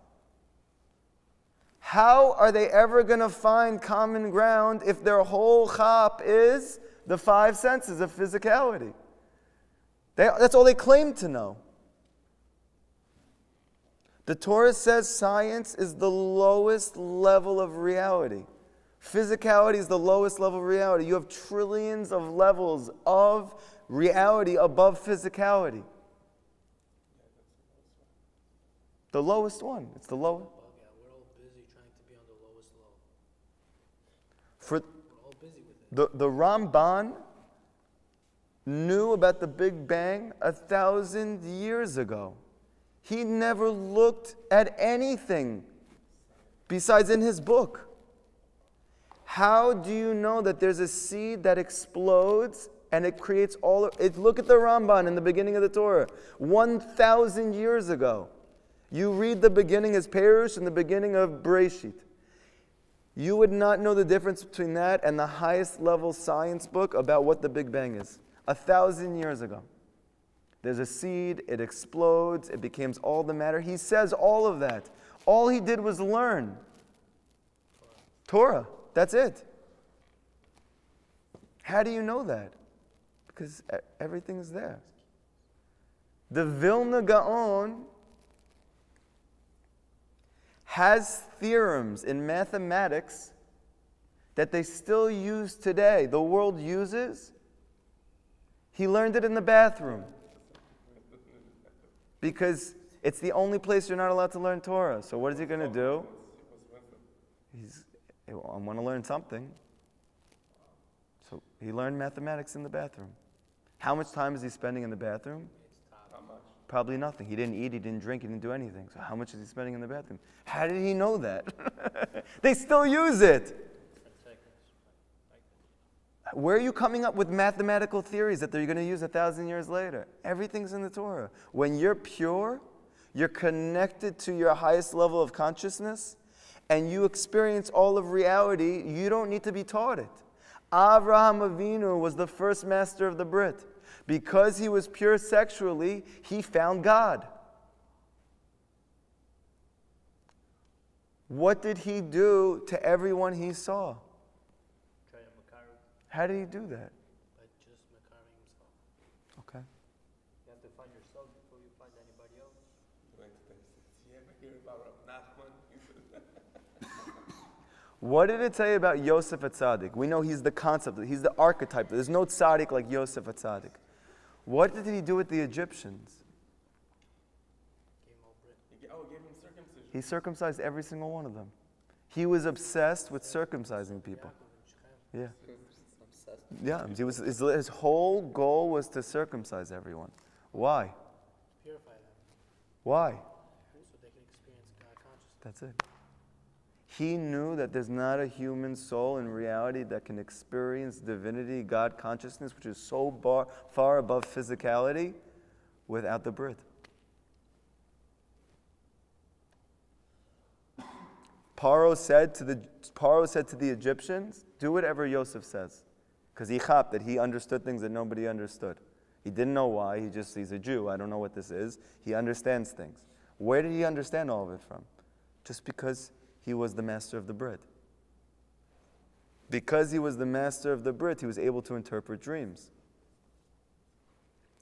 How are they ever going to find common ground if their whole chap is the five senses of physicality? That's all they claim to know. The Torah says science is the lowest level of reality. Physicality is the lowest level of reality. You have trillions of levels of reality above physicality. The lowest one. It's the lowest. Yeah, we're all busy trying to be on the lowest low. For We're all busy with it. the Ramban knew about the Big Bang 1,000 years ago. He never looked at anything besides in his book. How do you know that there's a seed that explodes and it creates all of it? Look at the Ramban in the beginning of the Torah, 1,000 years ago. You read the beginning as Perush and the beginning of Bereshit. You would not know the difference between that and the highest level science book about what the Big Bang is. 1,000 years ago. There's a seed, it explodes, it becomes all the matter. He says all of that. All he did was learn. Torah. That's it. How do you know that? Because everything is there. The Vilna Gaon has theorems in mathematics that they still use today. The world uses. He learned it in the bathroom. Because it's the only place you're not allowed to learn Torah. So what is he going to do? I want to learn something. So he learned mathematics in the bathroom. How much time is he spending in the bathroom? Probably nothing. He didn't eat, he didn't drink, he didn't do anything. So how much is he spending in the bathroom? How did he know that? They still use it. Where are you coming up with mathematical theories that they're going to use 1,000 years later? Everything's in the Torah. When you're pure, you're connected to your highest level of consciousness, and you experience all of reality, you don't need to be taught it. Avraham Avinu was the first master of the Brit. Because he was pure sexually, he found God. What did he do to everyone he saw? Try to Makari. How did he do that? By just Makari himself. Okay. You have to find yourself before you find anybody else. You ever hear about Rav Nachman? What did it say about Yosef Atzadik? We know he's the concept, he's the archetype. There's no tzaddik like Yosef Atzadik. What did he do with the Egyptians? Gave him circumcision. He circumcised every single one of them. He was obsessed with circumcising people. Yeah. Obsessed. Yeah, his whole goal was to circumcise everyone. Why? Purify them Why? so they can experience God consciousness. That's it. He knew that there's not a human soul in reality that can experience divinity, God consciousness, which is so far above physicality, without the Brit. Paro said to the Egyptians, do whatever Yosef says. Because he chapped that he understood things that nobody understood. He didn't know why, he's a Jew, I don't know what this is. He understands things. Where did he understand all of it from? Just because he was the master of the Brit. Because he was the master of the Brit, he was able to interpret dreams.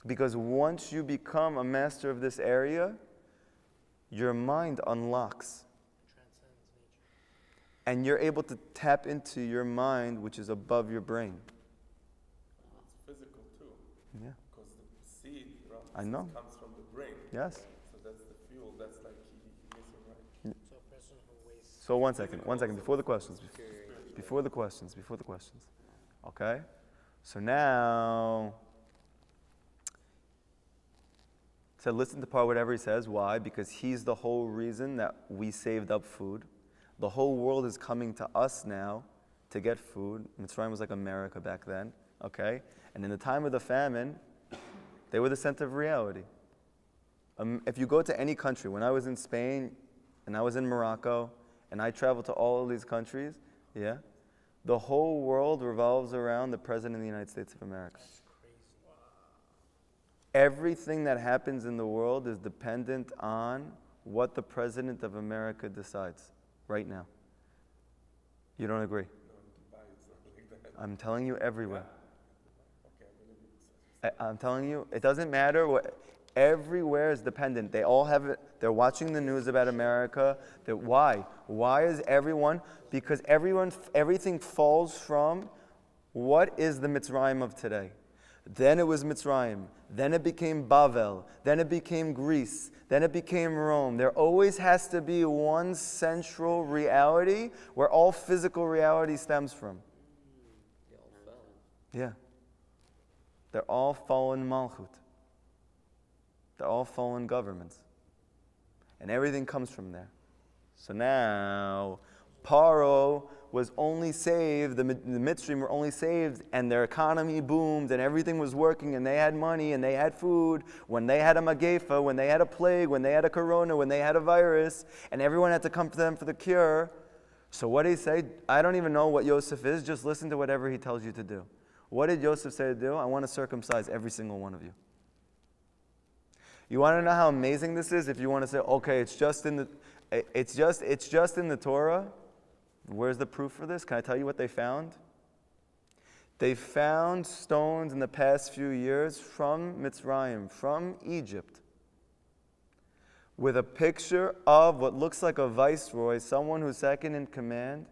Because once you become a master of this area, your mind unlocks. Transcends nature. And you're able to tap into your mind, which is above your brain. It's physical too. Yeah. Because the seed I know. comes from the brain. Yes. So that's the fuel. That's like he gets it right. So a person who wastes So one second, before the questions. Before the questions. Okay? So now, so listen to part whatever he says. Why? Because he's the whole reason that we saved up food. The whole world is coming to us now to get food. Mitzrayim was like America back then. Okay? And in the time of the famine, they were the center of reality. If you go to any country, when I was in Spain and I was in Morocco and I traveled to all of these countries, yeah, the whole world revolves around the President of the United States of America. Everything that happens in the world is dependent on what the President of America decides right now. You don't agree? No, in Dubai it's not like that. I'm telling you everywhere. Okay, I believe you. I'm telling you, it doesn't matter what. Everywhere is dependent. They all have it. They're watching the news about America. Why? Why is everyone? Because everything falls from what is the Mitzrayim of today. Then it was Mitzrayim. Then it became Bavel. Then it became Greece. Then it became Rome. There always has to be one central reality where all physical reality stems from. They all fell. Yeah. They're all fallen Malchut. They're all fallen governments. And everything comes from there. So now, Paro was only saved, the Mitzrayim were only saved, and their economy boomed, and everything was working, and they had money, and they had food, when they had a Magefa, when they had a plague, when they had a corona, when they had a virus, and everyone had to come to them for the cure. So what did he say? I don't even know what Yosef is, just listen to whatever he tells you to do. What did Yosef say to do? I want to circumcise every single one of you. You want to know how amazing this is? If you want to say, okay, it's just in the Torah. Where's the proof for this? Can I tell you what they found? They found stones in the past few years from Mitzrayim, from Egypt, with a picture of what looks like a viceroy, someone who's second in command,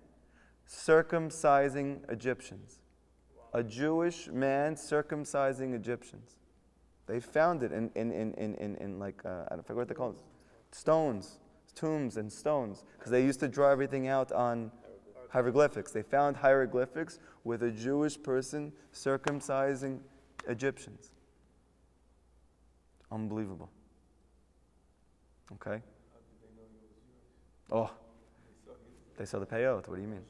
circumcising Egyptians. A Jewish man circumcising Egyptians. They found it in like, I forget what they call it, stones, tombs and stones, because they used to draw everything out on hieroglyphics. They found hieroglyphics with a Jewish person circumcising Egyptians. Unbelievable. Okay? Oh, they saw the payot. What do you mean?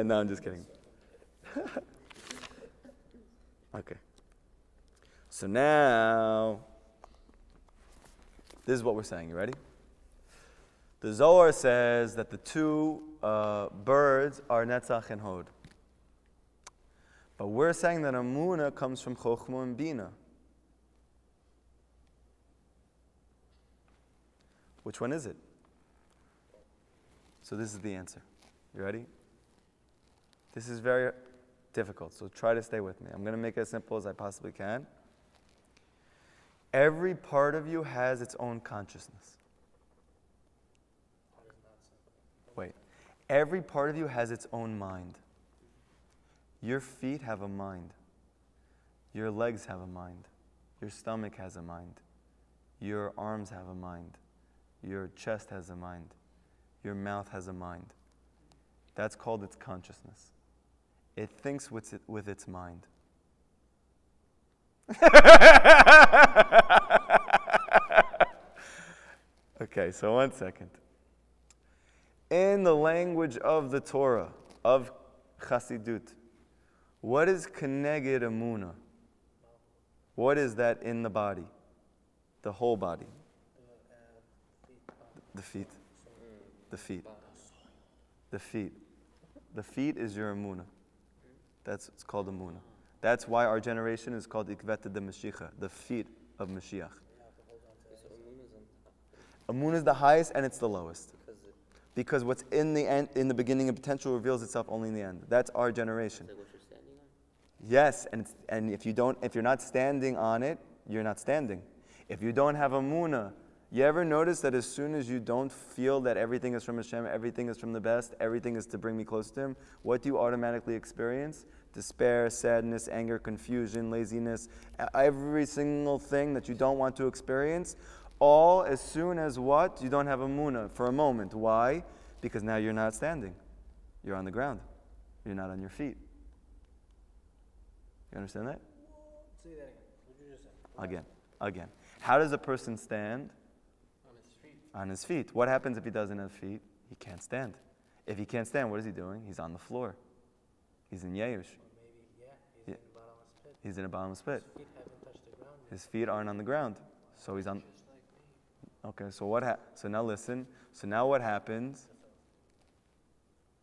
No, I'm just kidding. Okay. So now, this is what we're saying. You ready? The Zohar says that the two birds are Netzach and Hod. But we're saying that Amunah comes from Chokhmah and Bina. Which one is it? So this is the answer. You ready? This is very difficult, so try to stay with me. I'm going to make it as simple as I possibly can. Every part of you has its own consciousness. Wait. Every part of you has its own mind. Your feet have a mind. Your legs have a mind. Your stomach has a mind. Your arms have a mind. Your chest has a mind. Your mouth has a mind. That's called its consciousness. It thinks with its mind. Okay, so 1 second. In the language of the Torah, of Chassidut, what is Keneged Emunah? What is that in the body? The whole body. The feet. The feet. The feet. The feet is your Emunah. It's called Emunah. That's why our generation is called Ikveta de Mashiach, the feet of Mashiach. Emunah is the highest and it's the lowest. Because what's in the end, in the beginning of potential reveals itself only in the end. That's our generation. What you're standing on? Yes, and if you're not standing on it, you're not standing. If you don't have Emunah, you ever notice that as soon as you don't feel that everything is from Hashem, everything is from the best, everything is to bring me close to Him, what do you automatically experience? Despair, sadness, anger, confusion, laziness, every single thing that you don't want to experience, all as soon as what? You don't have Emunah for a moment. Why? Because now you're not standing. You're on the ground. You're not on your feet. You understand that? Say that again. What did you just say? Again. How does a person stand? On his feet. On his feet. What happens if he doesn't have feet? He can't stand. If he can't stand, what is he doing? He's on the floor. He's in Yeush. Or maybe, he's in the bottomless pit. He's in a bottomless pit. His feet haven't touched the ground yet. His feet aren't on the ground. So he's on. Just like me. Okay, so so now listen. So now what happens?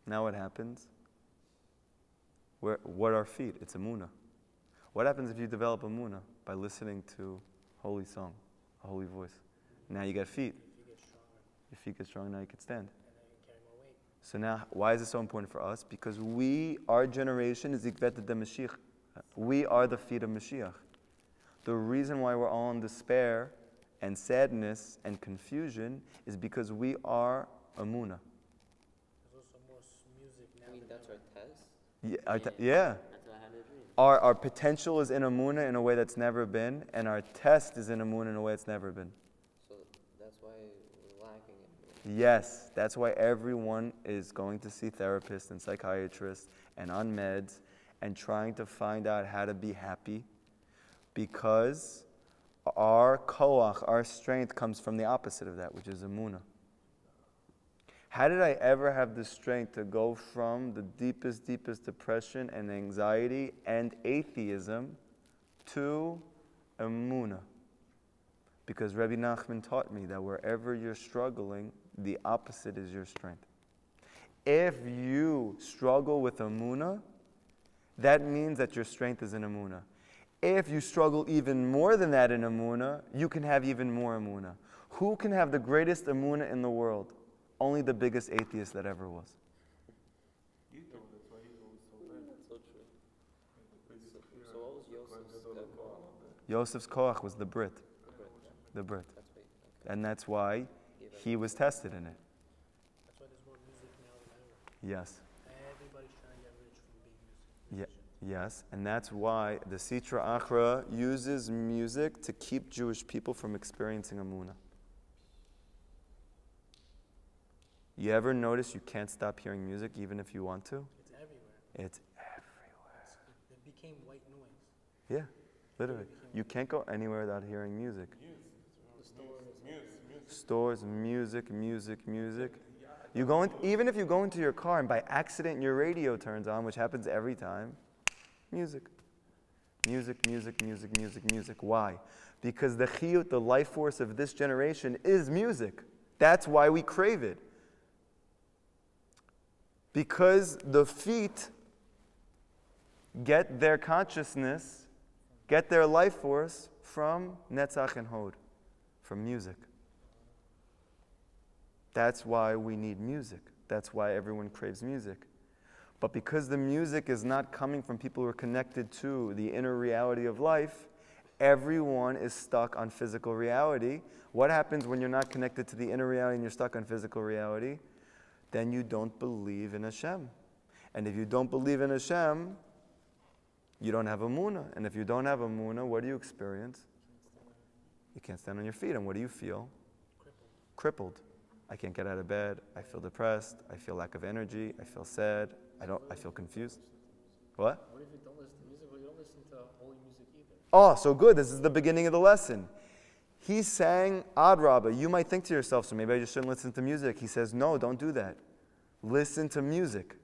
Now what happens? What are feet? It's Emunah. What happens if you develop Emunah? By listening to holy song, a holy voice. Now you got feet. Your feet get stronger. Your feet get strong, now you can stand. And then you can carry more weight. So now, why is it so important for us? Because our generation is Ikveta de Mashiach. We are the feet of Mashiach. The reason why we're all in despair and sadness and confusion is because we are Emunah. There's also more music now I mean, than that's ever. our test. Yeah. That's what I had a dream. Our potential is in Emunah in a way that's never been, and our test is in Emunah in a way that's never been. So that's why we're lacking it. Yes, that's why everyone is going to see therapists and psychiatrists and on meds and trying to find out how to be happy, because our koach, our strength, comes from the opposite of that, which is Emunah. How did I ever have the strength to go from the deepest depression and anxiety and atheism to Emunah? Because Rabbi Nachman taught me that wherever you're struggling, the opposite is your strength. If you struggle with Emunah, that means that your strength is in Emunah. If you struggle even more than that in Emunah, you can have even more Emunah. Who can have the greatest Emunah in the world? Only the biggest atheist that ever was. Ego, that's why ego is so bad. That's so true. So what was Yosef's Yosef's koach was the Brit. The Brit. That's right. Okay. And that's why he was tested in it. That's why there's more music now than ever. Yes. Everybody's trying to get rich from being music. Yes. And that's why the Sitra Achra uses music to keep Jewish people from experiencing Emunah. You ever notice you can't stop hearing music even if you want to? It's everywhere. It's everywhere. It became white noise. Yeah, literally. You can't go anywhere without hearing music. Stores, music. You go even if you go into your car and by accident your radio turns on, which happens every time, music. Why? Because the chiyut, the life force of this generation is music. That's why we crave it. Because the feet get their consciousness, get their life force from Netzach and Hod, from music. That's why we need music. That's why everyone craves music. But because the music is not coming from people who are connected to the inner reality of life, everyone is stuck on physical reality. What happens when you're not connected to the inner reality and you're stuck on physical reality? Then you don't believe in Hashem. And if you don't believe in Hashem, you don't have Emunah. And if you don't have Emunah, what do you experience? You can't stand on your feet. And what do you feel? Crippled. I can't get out of bed. I feel depressed. I feel lack of energy. I feel sad. I feel confused. What? What if you don't listen to music? Well, you don't listen to holy music either. Oh, so good. This is the beginning of the lesson. He's saying, Ad Rabbah, you might think to yourself, so maybe I just shouldn't listen to music. He says, no, don't do that. Listen to music.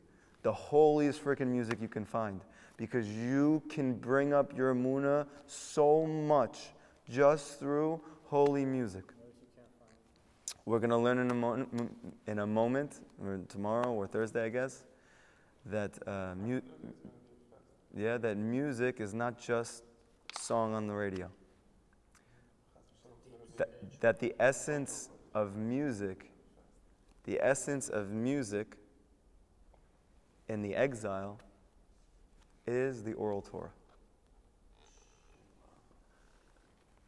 The holiest freaking music you can find. Because you can bring up your Emunah so much just through holy music. We're going to learn in a moment, or tomorrow or Thursday, I guess, that that music is not just song on the radio. That the essence of music in the exile is the oral Torah.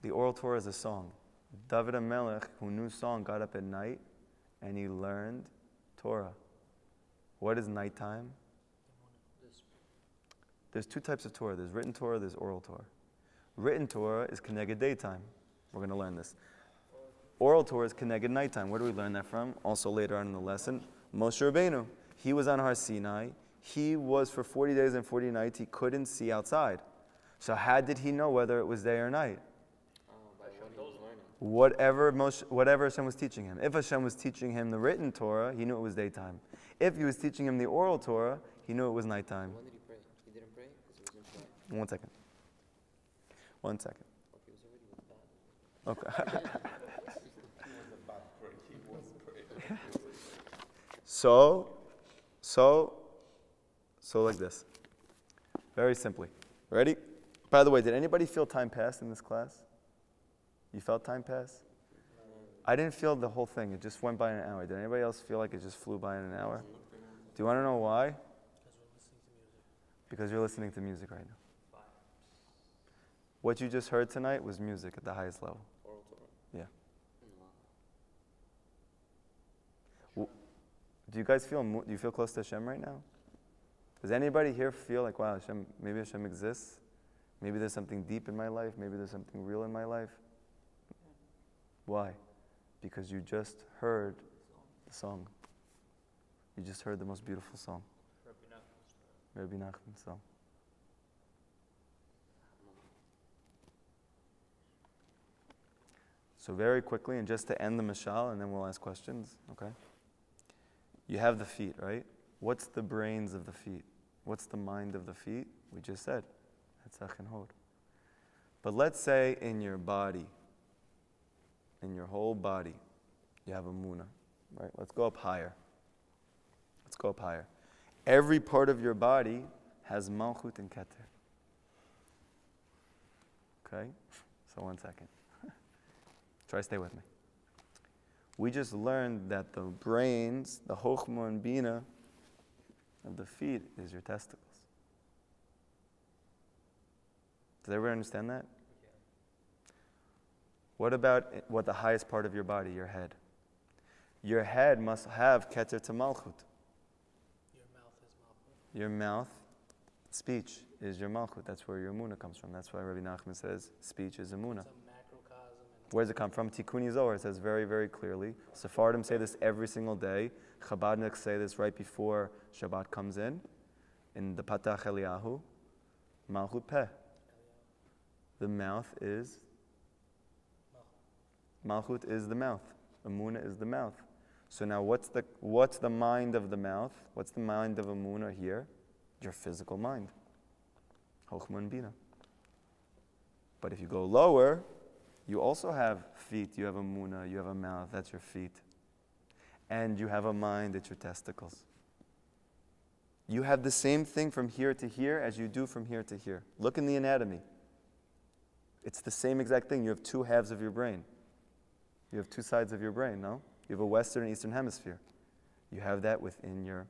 The oral Torah is a song. David HaMelech, who knew song, got up at night and he learned Torah. What is nighttime? There's two types of Torah. There's written Torah, there's oral Torah. Written Torah is Keneged daytime. We're going to learn this. Oral Torah is Keneged nighttime. Where do we learn that from? Also later on in the lesson, Moshe Rabbeinu. He was on Har Sinai. He was for 40 days and 40 nights, he couldn't see outside. So how did he know whether it was day or night? Whatever Hashem was teaching him. If Hashem was teaching him the written Torah, he knew it was daytime. If he was teaching him the oral Torah, he knew it was nighttime. When did he pray? He didn't pray because he was in prayer. 1 second. 1 second. Okay, he was already with that. Okay. He was praying. So like this. Very simply. Ready? By the way, did anybody feel time pass in this class? You felt time pass? I didn't feel the whole thing. It just went by in an hour. Did anybody else feel like it just flew by in an hour? Do you want to know why? Because you're listening to music right now. What you just heard tonight was music at the highest level. Oral Torah. Yeah. Do you guys feel? Do you feel close to Hashem right now? Does anybody here feel like, wow, Hashem, maybe Hashem exists? Maybe there's something deep in my life. Maybe there's something real in my life. Why? Because you just heard the song. You just heard the most beautiful song. Rabbi Nachman's song. So very quickly, and just to end the mashal, and then we'll ask questions, okay? You have the feet, right? What's the brains of the feet? What's the mind of the feet? We just said, Netzach and Hod. But let's say in your body, in your whole body, you have Emunah, right? Let's go up higher. Let's go up higher. Every part of your body has Malchut and Keter. Okay? So 1 second. Try to stay with me. We just learned that the brains, the Chochmah and Bina of the feet is your testicles. Does everyone understand that? Yeah. What about what the highest part of your body, your head? Your head must have Keter to Malchut. Your mouth is Malchut. Your mouth, speech is your Malchut. That's where your Emunah comes from. That's why Rabbi Nachman says speech is Emunah. It's a macrocosm. Where does it come from? Tikkuni Zohar. It says very, very clearly. Sephardim say this every single day. Chabadniks say this right before Shabbat comes in the Patach Eliyahu. Malchut Peh. The mouth is, Malchut is the mouth. Emunah is the mouth. So now what's the mind of the mouth? What's the mind of Emunah here? Your physical mind. Chochmah and Bina. But if you go lower, you also have feet, you have Emunah, you have a mouth, that's your feet. And you have a mind, it's your testicles. You have the same thing from here to here as you do from here to here. Look in the anatomy. It's the same exact thing. You have two halves of your brain. You have two sides of your brain, no? You have a Western and Eastern hemisphere. You have that within your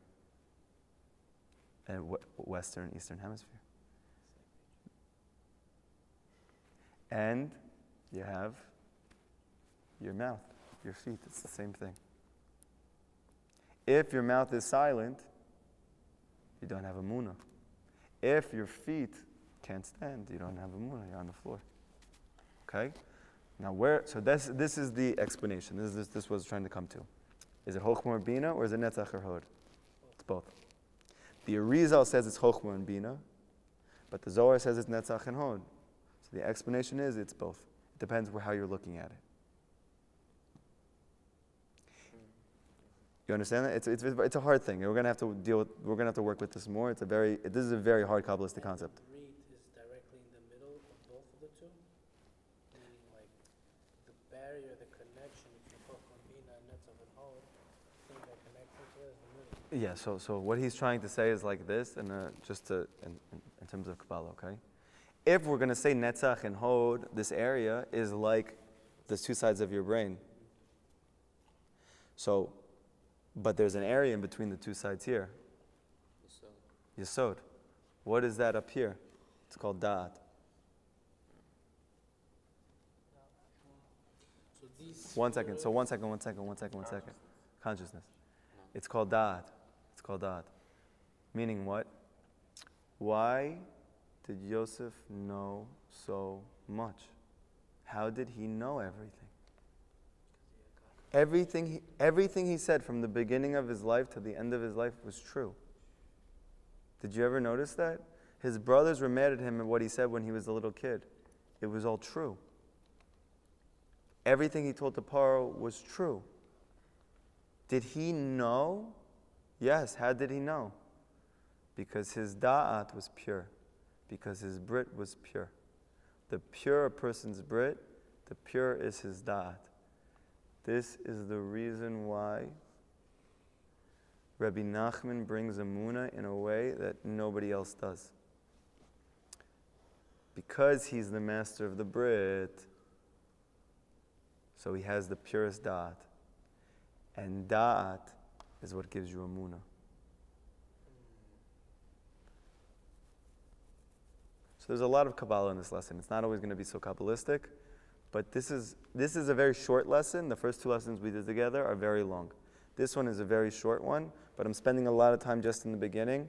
Western and Eastern hemisphere. And you have your mouth, your feet. It's the same thing. If your mouth is silent, you don't have a munah. If your feet can't stand, you don't have a munah. You're on the floor. Okay? Now so this is the explanation. This is what it's trying to come to. Is it Chokhmah or Bina, or is it Netzach or Hod? It's both. The Arizal says it's Chokhmah and Bina, but the Zohar says it's Netzach and Hod. So the explanation is it's both. It depends how you're looking at it. You understand that? It's a hard thing. We're gonna have to work with this more. This is a very hard Kabbalistic concept. The reed is directly in the middle of both of the two, meaning like the barrier, the connection between Chokhmah and Bina and Netzach and Hod, the thing that connects into it is the middle. Yeah. So what he's trying to say is like this, and in terms of Kabbalah, okay? If we're gonna say Netzach and Hod, this area is like the two sides of your brain. So. But there's an area in between the two sides here. Yesod. What is that up here? It's called Da'at. One second. Consciousness. It's called Da'at. Meaning what? Why did Yosef know so much? How did he know everything? Everything he said from the beginning of his life to the end of his life was true. Did you ever notice that? His brothers were mad at him at what he said when he was a little kid. It was all true. Everything he told to Paro was true. Did he know? Yes. How did he know? Because his da'at was pure. Because his brit was pure. The pure a person's brit, the pure is his da'at. This is the reason why Rabbi Nachman brings Emunah in a way that nobody else does. Because he's the master of the Brit, so he has the purest Da'at. And Da'at is what gives you Emunah. So there's a lot of Kabbalah in this lesson. It's not always going to be so Kabbalistic. But this is a very short lesson. The first two lessons we did together are very long. This one is a very short one, but I'm spending a lot of time just in the beginning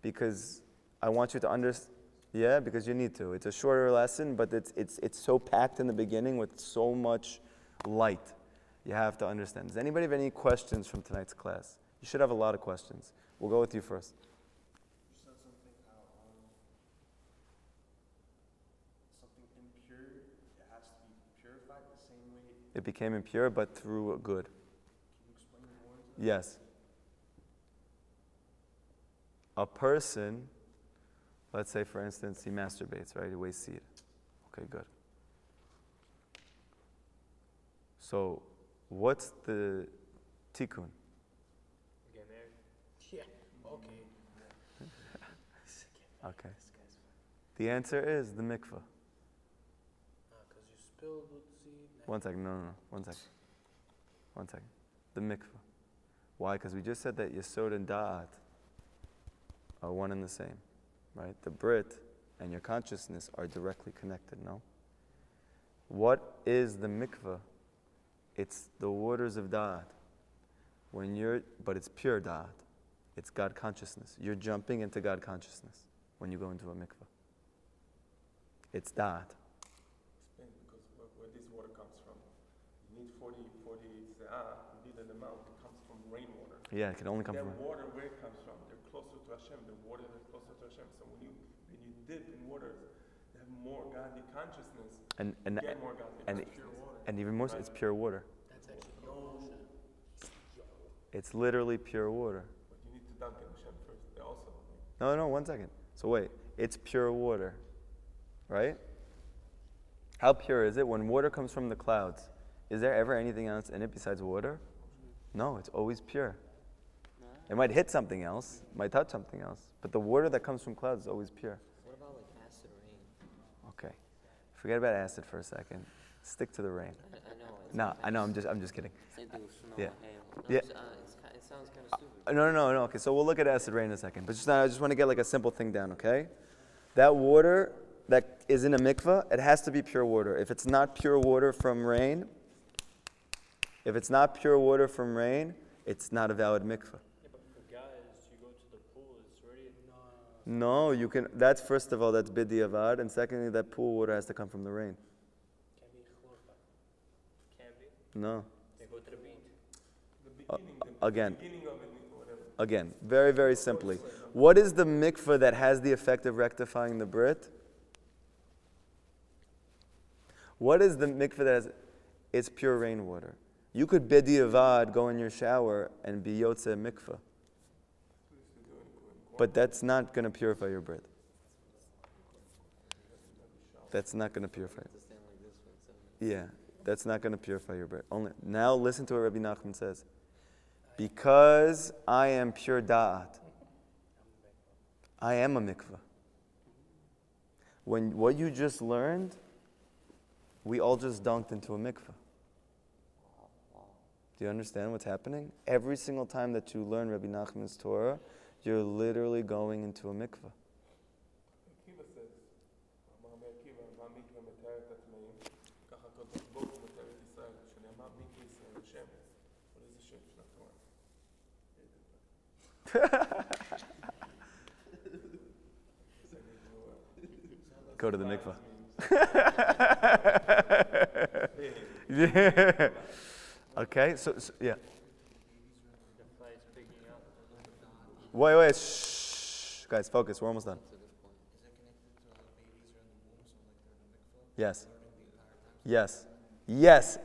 because I want you to understand. Yeah, because you need to. It's a shorter lesson, but it's so packed in the beginning with so much light. You have to understand. Does anybody have any questions from tonight's class? You should have a lot of questions. We'll go with you first. It became impure, but through a good. Can you explain more into that? Yes. A person, let's say for instance, he masturbates, right? He wastes seed. Okay, good. So, what's the tikkun? Get married. Yeah, okay. Okay. The answer is the mikvah. Because you spilled with seed. One second, no. One second. The mikvah. Why? Because we just said that Yesod and Da'at are one and the same, right? The Brit and your consciousness are directly connected, no? What is the mikvah? It's the waters of Da'at. But it's pure Da'at. It's God consciousness. You're jumping into God consciousness when you go into a mikvah. It's Da'at. Explain, because where this water comes from. You need 40 be the amount. It comes from rainwater. Yeah, it can only come from That water, where it comes from? They're closer to Hashem. The water is closer to Hashem. So when you dip in waters, they have more godly consciousness. And get more godly. It's pure water. And even more, it's pure water. That's actually ocean. It's literally pure water. But you need to dunk in Hashem first. They also. No, 1 second. So wait, it's pure water, right? How pure is it? When water comes from the clouds, is there ever anything else in it besides water? No, it's always pure. It might hit something else, might touch something else, but the water that comes from clouds is always pure. What about like acid rain? Okay, forget about acid for a second. Stick to the rain. I know. No, I know. I'm just kidding. Same thing with snow, Yeah. hail. No, Yeah. it sounds kind of stupid. No. Okay, so we'll look at acid rain in a second. But I just want to get like a simple thing down, okay? That water that is in a mikveh, it has to be pure water. If it's not pure water from rain, it's not a valid mikveh. Yeah, but for guys, you go to the pool, it's already... No, you can. That's first of all, that's b'diavad, and secondly, that pool water has to come from the rain. Can be chloride. Can be. No. They go to the beach. Again. Beginning of it, whatever. Again, very, very simply. What is the mikveh that has the effect of rectifying the brit? What is the mikveh that has? It's pure rainwater. You could b'diavad go in your shower and be yotze mikveh. But that's not going to purify your brit. That's not going to purify it. Stand like this for 7 minutes. Yeah, that's not going to purify your brit. Only now listen to what Rabbi Nachman says. Because I am pure da'at, I am a mikveh. When what you just learned, we all just dunked into a mikveh. Do you understand what's happening? Every single time that you learn Rabbi Nachman's Torah, you're literally going into a mikveh. Akiva says, "Amar Akiva, ma mikveh metaret atmeim, kach HaKadosh Baruch Hu metaret Yisrael, shene'amar mikveh Yisrael Hashem." What is the Shem של התורה? Go to the mikveh. Yeah. Okay, so yeah. The fly is picking up. Wait, shh. Guys, focus, we're almost done. Yes. Yes.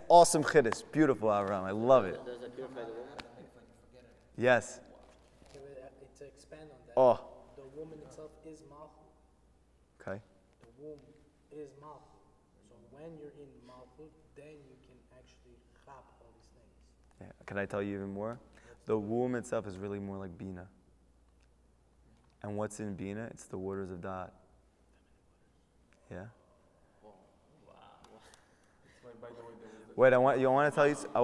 Awesome chiddush. Beautiful, Avraham. I love it. Does that purify the woman? Yes. Okay, but, to expand on that, Oh, the woman itself is malchut. okay. The womb is malchut. So when you're in malchut, then you can actually chop all these things. Yeah. Can I tell you even more? The womb itself is really more like Bina. And what's in Bina? It's the waters of Da'at. Yeah? By the way, there was the Wait, I want to tell you. I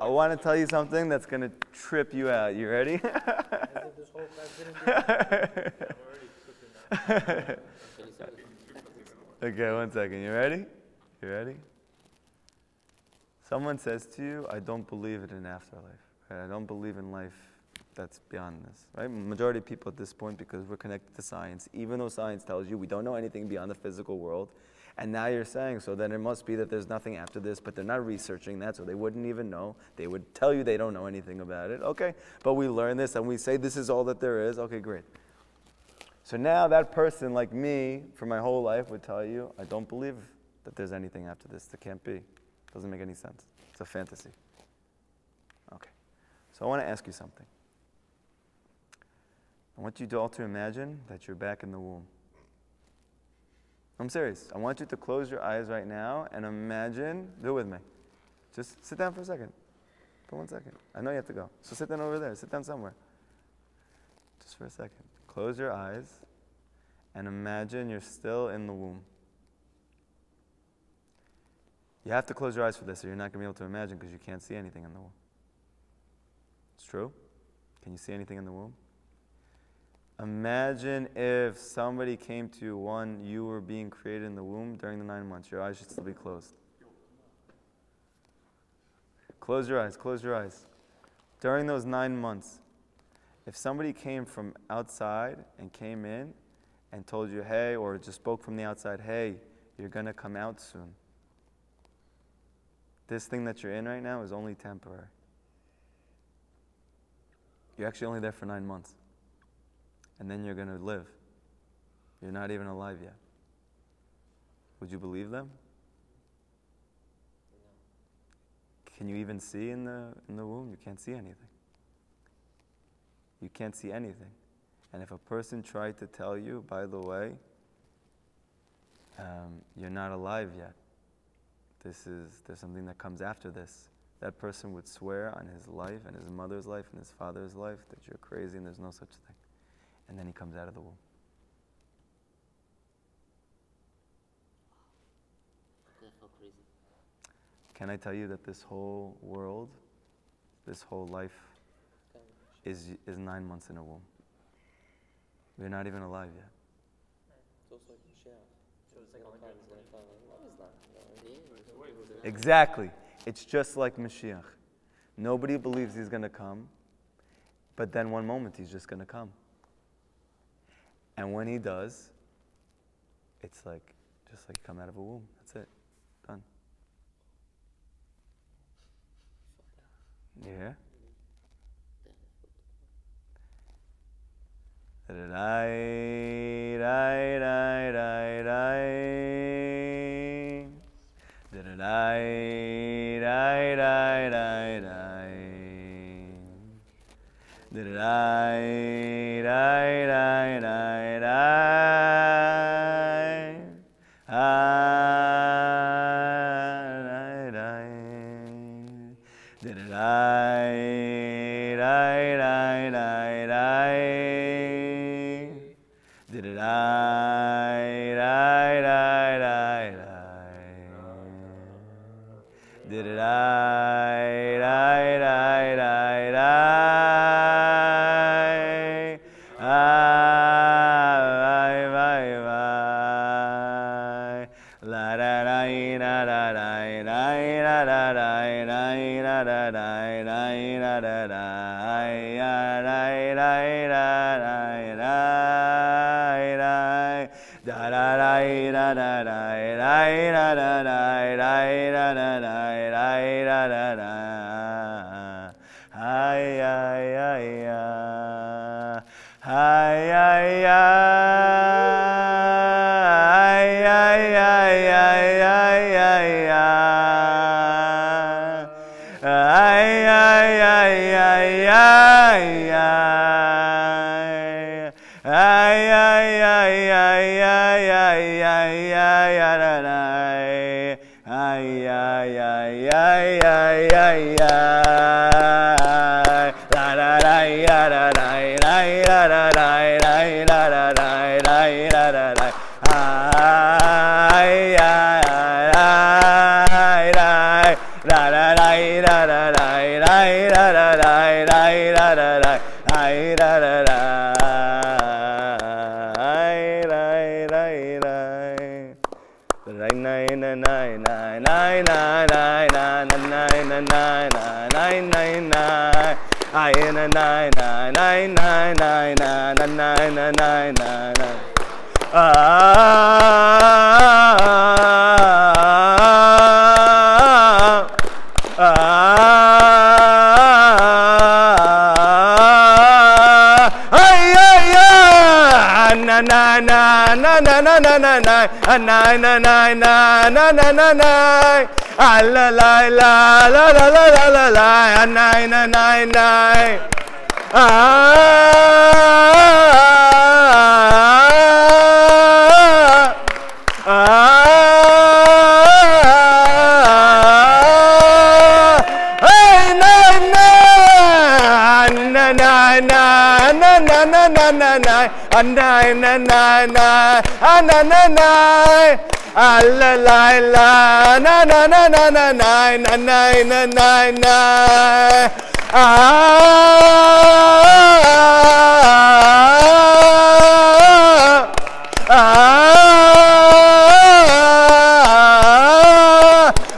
want to tell you something that's gonna trip you out. You ready? As if this whole class didn't do that. I'm already cooking now. Okay, 1 second. You ready? Someone says to you, "I don't believe in an afterlife. Right? I don't believe in life that's beyond this." Right? Majority of people at this point, because we're connected to science, even though science tells you we don't know anything beyond the physical world. And now you're saying, so then it must be that there's nothing after this, but they're not researching that, so they wouldn't even know. They would tell you they don't know anything about it. Okay, but we learn this and we say this is all that there is. Okay, great. So now that person like me, for my whole life, would tell you, I don't believe that there's anything after this. There can't be. Doesn't make any sense. It's a fantasy. Okay, so I want to ask you something. I want you all to imagine that you're back in the womb. I'm serious. I want you to close your eyes right now and imagine, do it with me. Just sit down for a second. For 1 second. I know you have to go. So sit down over there. Sit down somewhere. Just for a second. Close your eyes and imagine you're still in the womb. You have to close your eyes for this or you're not going to be able to imagine because you can't see anything in the womb. It's true? Can you see anything in the womb? Imagine if somebody came to you when you were being created in the womb during the 9 months. Your eyes should still be closed. Close your eyes. During those 9 months, if somebody came from outside and came in and told you, hey, or just spoke from the outside, hey, you're going to come out soon. This thing that you're in right now is only temporary. You're actually only there for 9 months. And then you're going to live. You're not even alive yet. Would you believe them? Can you even see in the womb? You can't see anything. You can't see anything. And if a person tried to tell you, by the way, you're not alive yet. There's something that comes after this. that person would swear on his life and his mother's life and his father's life that you're crazy and there's no such thing. And then he comes out of the womb. That's so crazy. Can I tell you that this whole world, this whole life is 9 months in a womb? We're not even alive yet. It's also like Mashiach. So it's like 120. No, it's not. No, Exactly. It's just like Mashiach. Nobody believes he's going to come, but then one moment he's just going to come. And when he does, it's like, just like you come out of a womb. That's it. Done. You hear?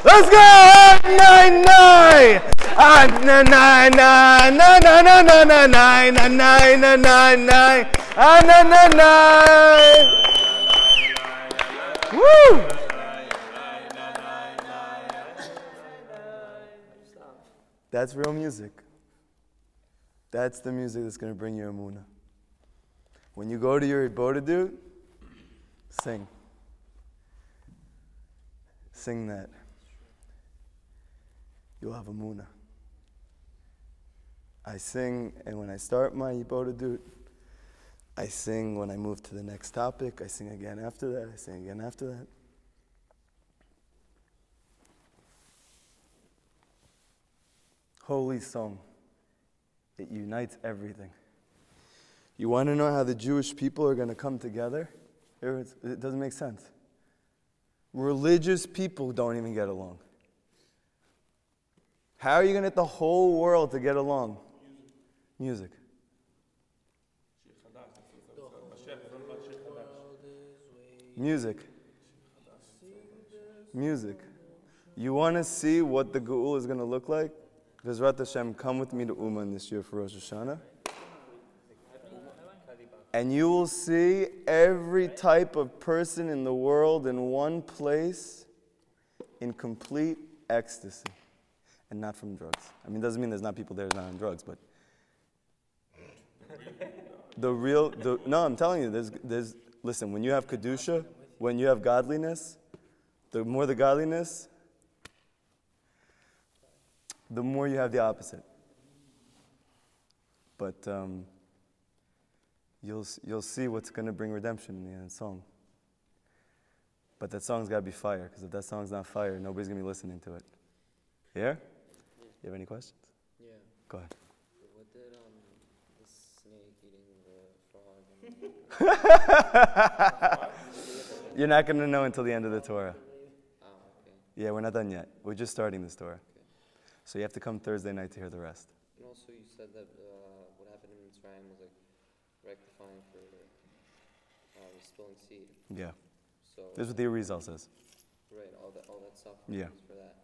Let's go! 9, 9! Woo! That's real music. That's the music that's going to bring you Emunah. When you go to your Ibodedut, sing. Sing that. You'll have Emunah. I sing, and when I start my Ibodedut, I sing when I move to the next topic. I sing again after that. I sing again after that. holy song. It unites everything. You want to know how the Jewish people are going to come together? It doesn't make sense. Religious people don't even get along. How are you going to get the whole world to get along? Music. Music. Music. You want to see what the Geul is going to look like? Bezrat Hashem, come with me to Uman this year for Rosh Hashanah. And you will see every type of person in the world in one place in complete ecstasy. And not from drugs. I mean, it doesn't mean there's not people there who's not on drugs, but no, I'm telling you, listen, when you have Kedusha, when you have godliness, the more the godliness, the more you have the opposite. But you'll see what's going to bring redemption in the end song. But that song's got to be fire, because if that song's not fire, nobody's going to be listening to it. Yeah? You have any questions? Yeah. Go ahead. What did the snake eating the frog? You're not going to know until the end of the Torah. Oh, okay. Yeah, we're not done yet. We're just starting this Torah. Okay. So you have to come Thursday night to hear the rest. And also you said that what happened in Mitzrayim was like rectifying for spilling seed. Yeah. So This is what the Arizal says. right, all that stuff Yeah. is for that.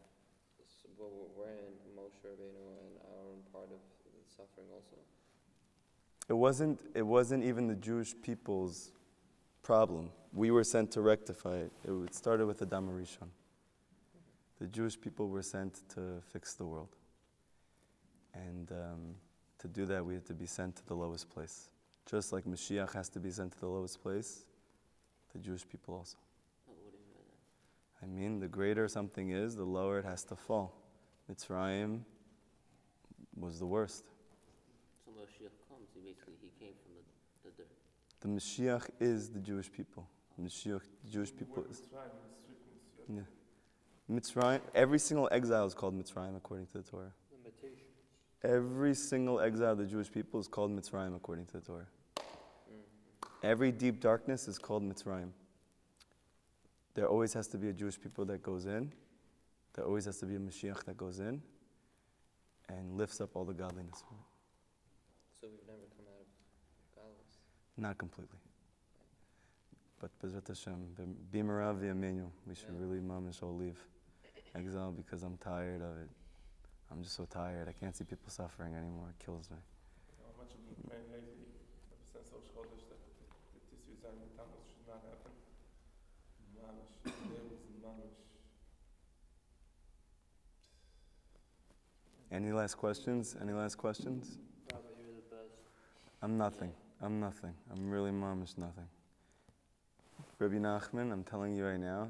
So, but we're in Moshe Rabbeinu and Aaron part of the suffering also. It wasn't even the Jewish people's problem. We were sent to rectify it. It started with the Adam Rishon. The Jewish people were sent to fix the world. And to do that, we had to be sent to the lowest place. Just like Mashiach has to be sent to the lowest place, the Jewish people also. What do you mean by that? I mean, the greater something is, the lower it has to fall. Mitzrayim was the worst. So Mashiach comes, he came from the dirt. The Mashiach is the Jewish people. The Jewish people is... Yeah. Mitzrayim, every single exile is called Mitzrayim according to the Torah. Limitations. Every single exile of the Jewish people is called Mitzrayim according to the Torah. Every deep darkness is called Mitzrayim. There always has to be a Jewish people that goes in. There always has to be a Mashiach that goes in and lifts up all the godliness. So we've never come out of godless. Not completely. But Bezrat Hashem, Bimara v'Yamenu, we should really mamish all leave exile because I'm tired of it. I'm just so tired. I can't see people suffering anymore. It kills me. How much have you been praying lately? Ever since Rosh Chodesh that this year's Zion Tammuz should not happen? Mamish. Today was mamish. Any last questions? Any last questions? Rabbi, you're the best. I'm nothing. I'm really mamish nothing. Rabbi Nachman, I'm telling you right now,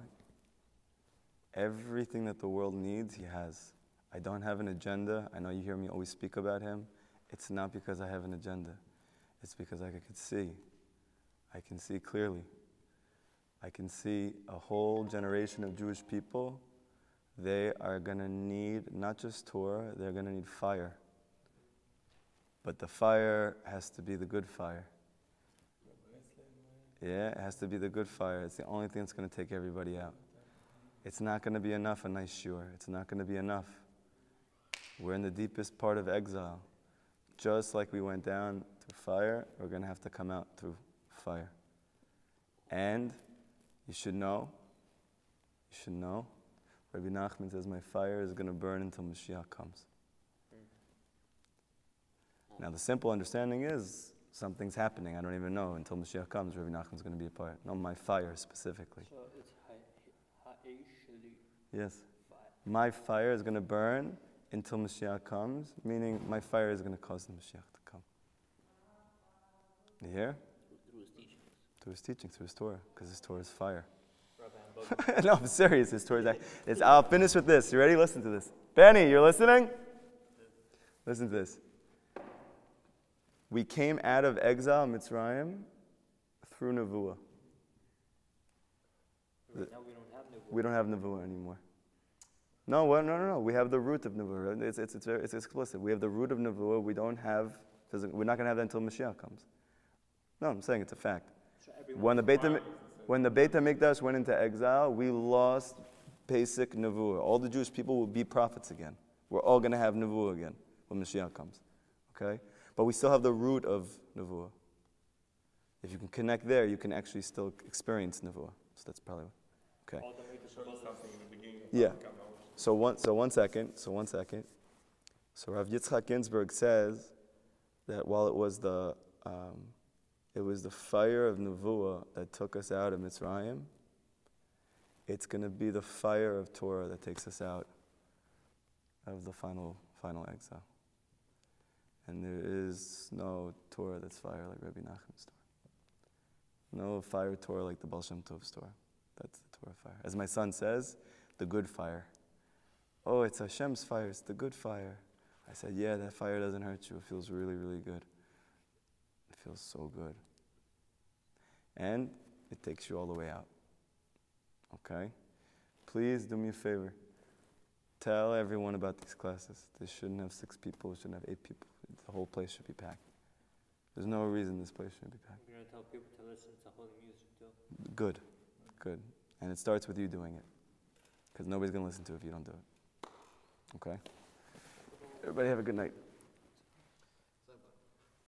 everything that the world needs, he has. I don't have an agenda. I know you hear me always speak about him. It's not because I have an agenda. It's because I could see. I can see clearly. I can see a whole generation of Jewish people. They are going to need not just Torah, they're going to need fire. But the fire has to be the good fire. Yeah, it has to be the good fire. It's the only thing that's going to take everybody out. It's not going to be enough, a nice shiur. It's not going to be enough. We're in the deepest part of exile. Just like we went down through fire, we're going to have to come out through fire. And you should know, Rabbi Nachman says, my fire is going to burn until Mashiach comes. Now the simple understanding is, something's happening. I don't even know until Mashiach comes. Rabbi Nachman's going to be a part. No, my fire specifically. So it's ha'ishli. Yes. My fire is going to burn until Mashiach comes, meaning my fire is going to cause the Mashiach to come. You hear? Through his teachings. Through his teaching, through his Torah, because his Torah is fire. Rabbi, I'm No, I'm serious. His Torah is. I'll finish with this. You ready? Listen to this. Benny, you're listening? Listen to this. We came out of exile, Mitzrayim, through Nevuah. Right now we don't have Nebuah. We don't have Nevuah anymore. No, well, no. We have the root of Nevuah. It's explicit. We have the root of Nevuah. We don't have, we're not going to have that until Mashiach comes. No, I'm saying it's a fact. So everyone When the Beit HaMikdash went into exile, we lost basic Nevuah. All the Jewish people will be prophets again. We're all going to have Nevuah again when Mashiach comes. Okay? But we still have the root of Nevuah. If you can connect there, you can actually still experience Nevuah. So that's probably, okay. all the way to Show you something in the beginning of Yeah. Hanukkah. So one second. So Rav Yitzchak Ginsburg says that while it was the fire of Nevuah that took us out of Mitzrayim, it's going to be the fire of Torah that takes us out of the final exile. And there is no Torah that's fire like Rabbi Nachman's Torah. No fire Torah like the Baal Shem Tov's Torah. That's the Torah fire. As my son says, the good fire. Oh, it's Hashem's fire, it's the good fire. I said, yeah, that fire doesn't hurt you. It feels really, really good. It feels so good. And it takes you all the way out. Okay? Please do me a favor. Tell everyone about these classes. They shouldn't have 6 people, it shouldn't have 8 people. The whole place should be packed. There's no reason this place shouldn't be packed. You're going to tell people to listen to holy music too. Good. And it starts with you doing it. Because nobody's going to listen to it if you don't do it. Okay? Everybody have a good night.